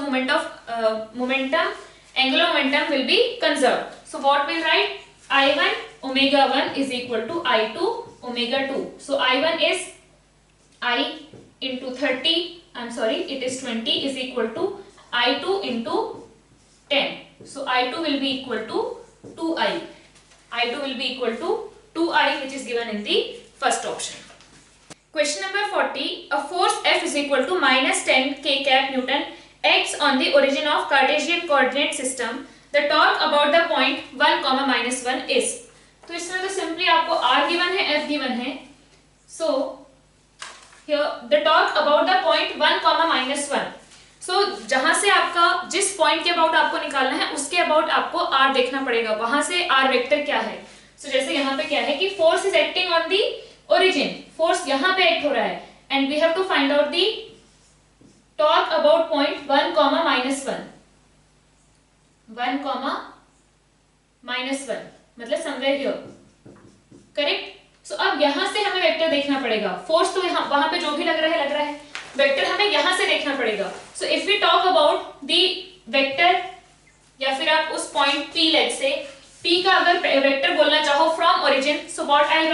angular momentum will be conserved. So what we'll write? I1 omega 1 is equal to I2 omega 2. So I1 is I into 30. It is 20 is equal to I2 into 10. So I2 will be equal to 2I. I2 will be equal to 2I, which is given in the first option. Question number 40. A force F is equal to minus 10 k cap Newton acts on the origin of Cartesian coordinate system. The torque about the point 1, minus 1 is. तो इसमें तो simply आपको R given है, F given है. So here the torque about the point 1, minus 1. So जहां से आपका जिस पॉइंट के अबाउट आपको निकालना है उसके अबाउट आपको R देखना पड़ेगा. वहां से R वेक्टर क्या है. So जैसे यहाँ पे क्या है कि force is acting on the origin. Force यहाँ पे एक्ट हो रहा है and we have to find out the torque about point 1, minus 1. 1, minus 1 मतलब somewhere here. करेक्ट. सो अब यहां से हमें वेक्टर देखना पड़ेगा. फोर्स तो यहाँ वहां पे जो भी लग रहा है वेक्टर हमें यहां से देखना पड़ेगा. So if we talk about the vector या फिर आप उस point P let's say P का अगर वेक्टर बोलना चाहो from origin, so what I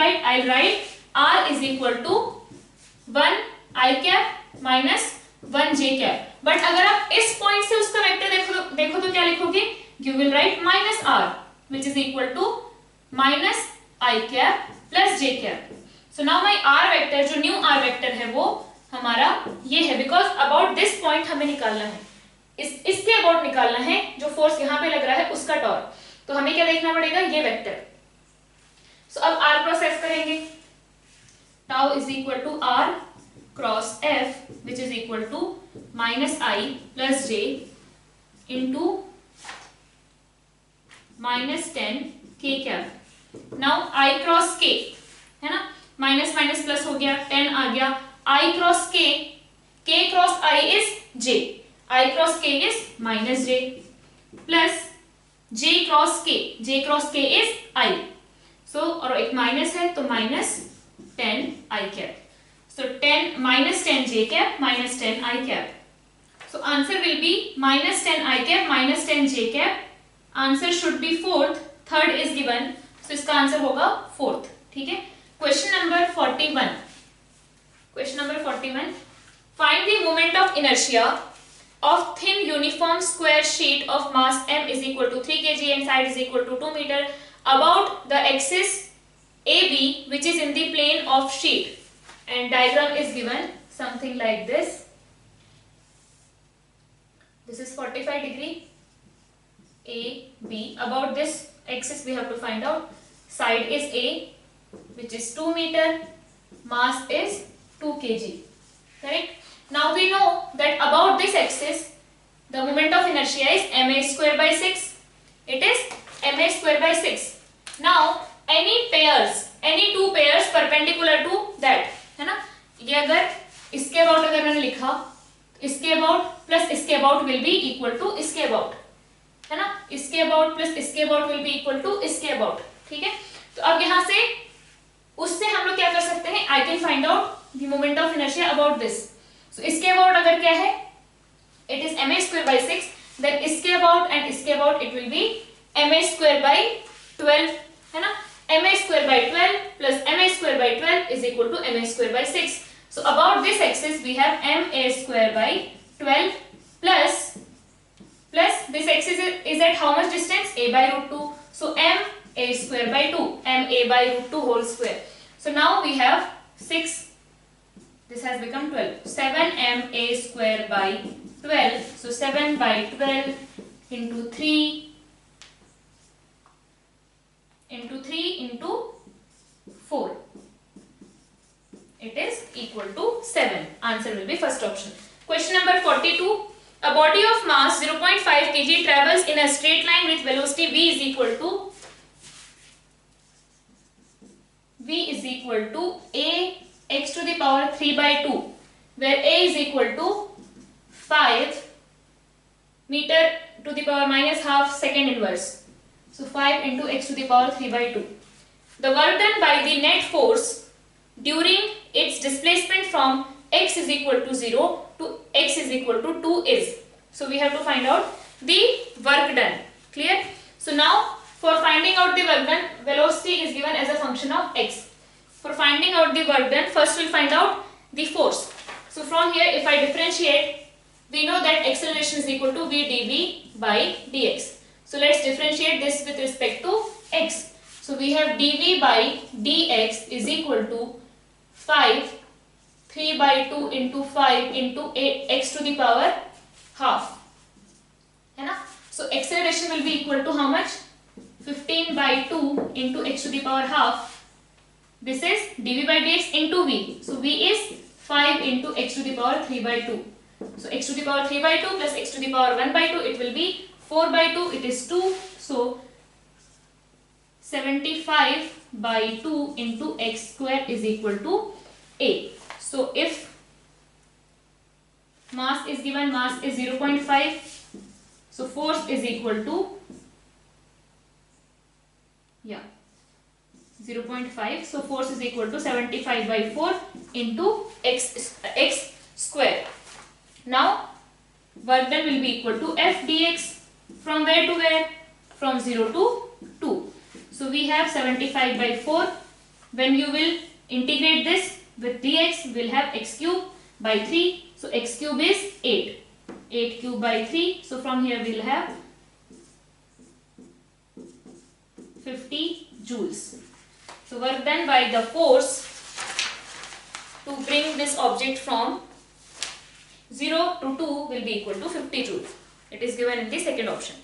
write R is equal to 1 I cap minus 1 J cap. But अगर आप इस पॉइंट से उसका वेक्टर देखो तो क्या लिखोगे? You will write minus R which is equal to minus I cap plus J cap. So now my R vector जो न्यू R vector है वो हमारा ये है, बिकॉज अबाउट दिस पॉइंट हमें निकालना है. इसके अबाउट निकालना है जो फोर्स यहाँ पे लग रहा है उसका टॉर्क. तो हमें क्या देखना पड़ेगा? ये वेक्टर. सो अब R क्रॉस F करेंगे. Tau is equal to R cross F which is equal to minus I plus J into minus 10 k cap. Now I cross K है ना, माइनस माइनस प्लस हो गया, 10 आ गया. I cross K, K cross I is J, I cross K is minus J plus J cross K is I. So और एक minus है तो minus 10 I cap. So 10 minus 10 J cap minus 10 I cap. So answer will be minus 10 I cap minus 10 J cap. Answer should be fourth. Third is given, so इसका आंसर होगा fourth. ठीक है. Question number 41. Find the moment of inertia of thin uniform square sheet of mass m is equal to 3 kg and side is equal to 2 meter about the axis AB which is in the plane of sheet, and diagram is given something like this. This is 45 degree AB. About this axis we have to find out. Side is A which is 2 meter, mass is 2 kg. Correct? Now we know that about this axis the moment of inertia is ma square by 6. It is ma square by 6. Now any two pairs perpendicular to that, है ना? ये अगर इसके about अगर मैंने लिखा, इसके about plus इसके about will be equal to इसके about, है ना? इसके about plus इसके about will be equal to इसके about. ठीक है? तो अब यहाँ से उससे हम लोग क्या कर सकते हैं? I can find out the moment of inertia about this. So इसके about अगर क्या है? It is ma square by 6. Then इसके about and इसके about it will be ma square by 12, है ना? ma square by 12 plus ma square by 12 is equal to ma square by 6. So about this axis we have ma square by 12 plus this axis is at how much distance? A by root 2. So ma square by 2, ma by root 2 whole square. So now we have 6. This has become 12. 7 ma square by 12. So 7 by 12 into 3 into 4. It is equal to 7. Answer will be first option. Question number 42. A body of mass 0.5 kg travels in a straight line with velocity v is equal to a x to the power 3 by 2, where a is equal to 5 meter to the power minus half second inverse. So 5 into x to the power 3 by 2. the work done by the net force during its displacement from x is equal to 0 to x is equal to 2 is. So we have to find out the work done. Clear? So now for finding out the work done, velocity is given as a function of x. For finding out the work done, first we'll find out the force. So from here, if I differentiate, we know that acceleration is equal to v dv by dx. So let's differentiate this with respect to x. So we have dv by dx is equal to 3 by 2 into 5 into 8x to the power half. है ना? So acceleration will be equal to how much? 15 by 2 into x to the power half. This is dv by dx into v. So v is 5 into x to the power 3 by 2. So x to the power 3 by 2 plus x to the power 1 by 2, it will be 4 by 2, it is 2. So 75 by 2 into x square is equal to a. So if mass is given, mass is 0.5, so force is equal to 0.5. So force is equal to 75 by 4 into x square. Now work done will be equal to f dx. From where to where? From 0 to 2. So we have 75 by 4. When you will integrate this with dx, we will have x cube by 3. So x cube is 8. 8 cube by 3. So from here we will have 50 joules. So work done by the force to bring this object from 0 to 2 will be equal to 50 joules. It is given in the second option.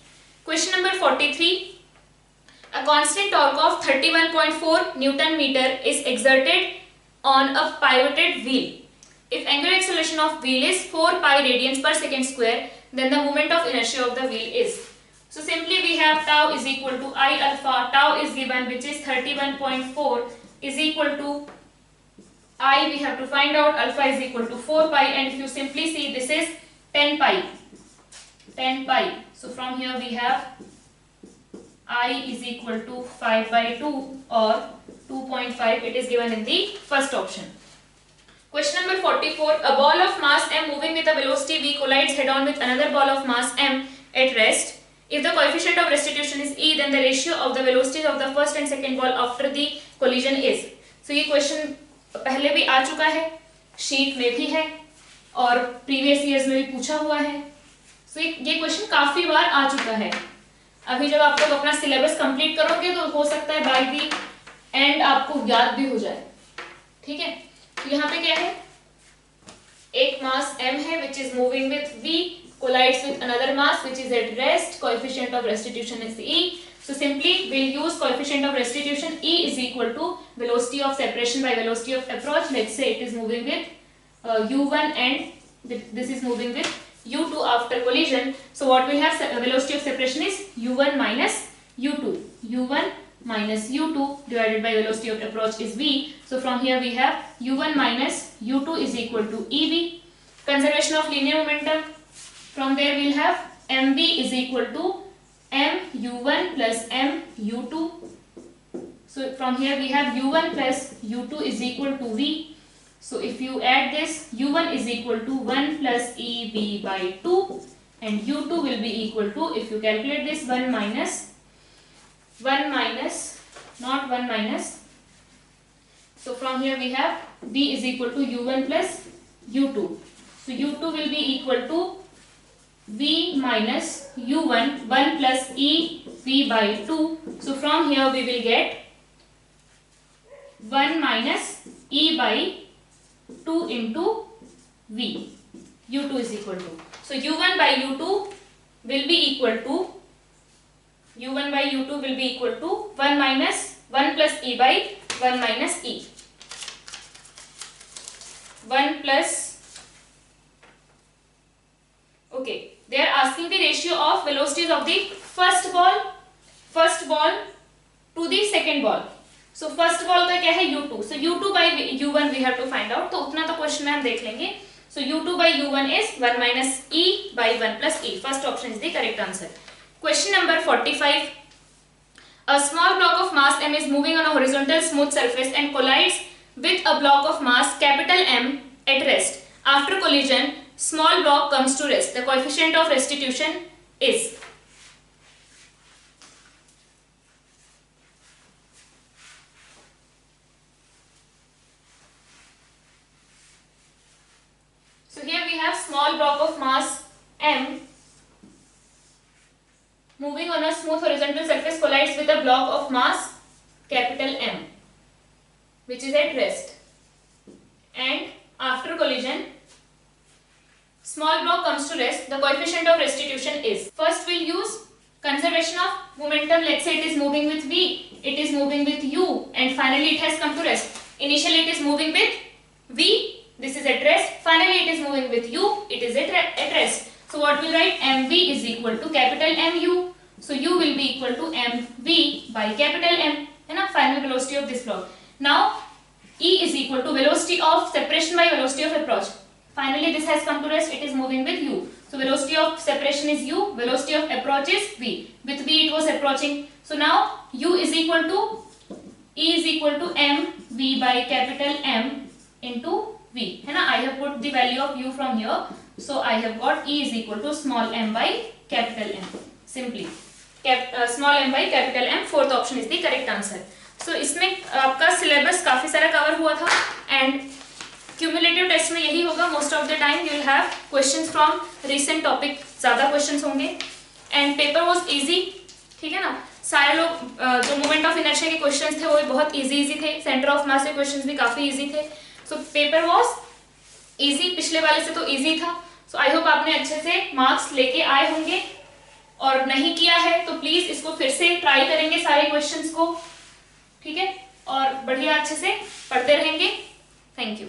Question number 43. A constant torque of 31.4 Newton meter is exerted on a pivoted wheel. If angular acceleration of wheel is 4 pi radians per second square, then the moment of inertia of the wheel is. So simply we have tau is equal to I alpha. Tau is given, which is 31.4 is equal to I. We have to find out alpha is equal to 4 pi, and if you simply see, this is 10 pi. 10 pi. So from here we have I is equal to 5 by 2 or 2.5. It is given in the first option. Question number 44. A ball of mass m moving with a velocity v collides head on with another ball of mass m at rest. If the coefficient of restitution is e, then the ratio of the velocities of the first and second ball after the collision is. So ये question पहले भी आ चुका है, sheet में भी है और previous years में भी पूछा हुआ है. So ये क्वेश्चन काफी बार आ चुका है. अभी जब आप लोग अपना सिलेबस कंप्लीट करोगे तो हो सकता है बाय दी एंड आपको याद भी हो जाए. ठीक है, तो यहाँ पे क्या है, एक मास m है which is moving with v collides with another mass which is at rest. Coefficient of restitution is e. So simply we'll use coefficient of restitution. E is equal to velocity of separation by velocity of approach. Let's say it is moving with u1 and this is moving with u2 after collision. So what we have, velocity of separation is u1 minus u2. u1 minus u2 divided by velocity of approach is v. So from here we have u1 minus u2 is equal to ev. Conservation of linear momentum. From there we'll have mv is equal to m u1 plus m u2. So from here we have u1 plus u2 is equal to v. So if you add this, u1 is equal to 1 plus ev by 2 and u2 will be equal to, if you calculate this, 1 minus, not 1 minus. So from here we have v is equal to u1 plus u2. So u2 will be equal to v minus u1, 1 plus e v by 2. So from here we will get 1 minus e by 2 into v. u2 is equal to. So u1 by u2 will be equal to, u1 by u2 will be equal to 1 minus 1 plus e by 1 minus e. 1 plus, okay, they are asking the ratio of velocities of the first ball to the second ball. So first ball का क्या है, u2. So u2 by u1 we have to find out. तो उतना तो question में हम देख लेंगे. So u2 by u1 is 1 minus e by 1 plus e. First option is the correct answer. Question number 45. A small block of mass m is moving on a horizontal smooth surface and collides with a block of mass capital M at rest. After collision, small block comes to rest. The coefficient of restitution is. So here we have small block of mass m moving on a smooth horizontal surface collides with a block of mass capital M, which is at rest, and after collision small block comes to rest. The coefficient of restitution is. First we'll use conservation of momentum. Let's say it is moving with v, it is moving with u, and finally it has come to rest. Initially it is moving with v, this is at rest, finally it is moving with u, it is at rest. So what we'll write? mv is equal to capital Mu. So u will be equal to mv by capital M, and final velocity of this block. Now E is equal to velocity of separation by velocity of approach. Finally this has come to rest, it is moving with u. So velocity of separation is u, velocity of approach is v. With v it was approaching. So now u is equal to, E is equal to mv by capital M into v. I have put the value of u from here. So I have got E is equal to small m by capital M. Simply small m by capital M. Fourth option is the correct answer. So इसमें आपका syllabus काफी सारा cover हुआ था, and cumulative test में यही होगा. Most of the time you will have questions from recent topic, ज्यादा क्वेश्चंस होंगे, एंड पेपर वाज इजी. ठीक है ना. सारे लोग जो मोमेंट ऑफ इनर्शिया के क्वेश्चंस थे वो बहुत इजी थे. सेंटर ऑफ मास के क्वेश्चंस भी काफी इजी थे. सो पेपर वाज इजी, पिछले वाले से तो इजी था. सो आई होप आपने अच्छे से मार्क्स लेके आए होंगे, और नहीं किया है तो प्लीज इसको फिर से ट्राई करेंगे सारे क्वेश्चंस को. ठीक है, और बढ़िया अच्छे से पढ़ते रहेंगे. Thank you.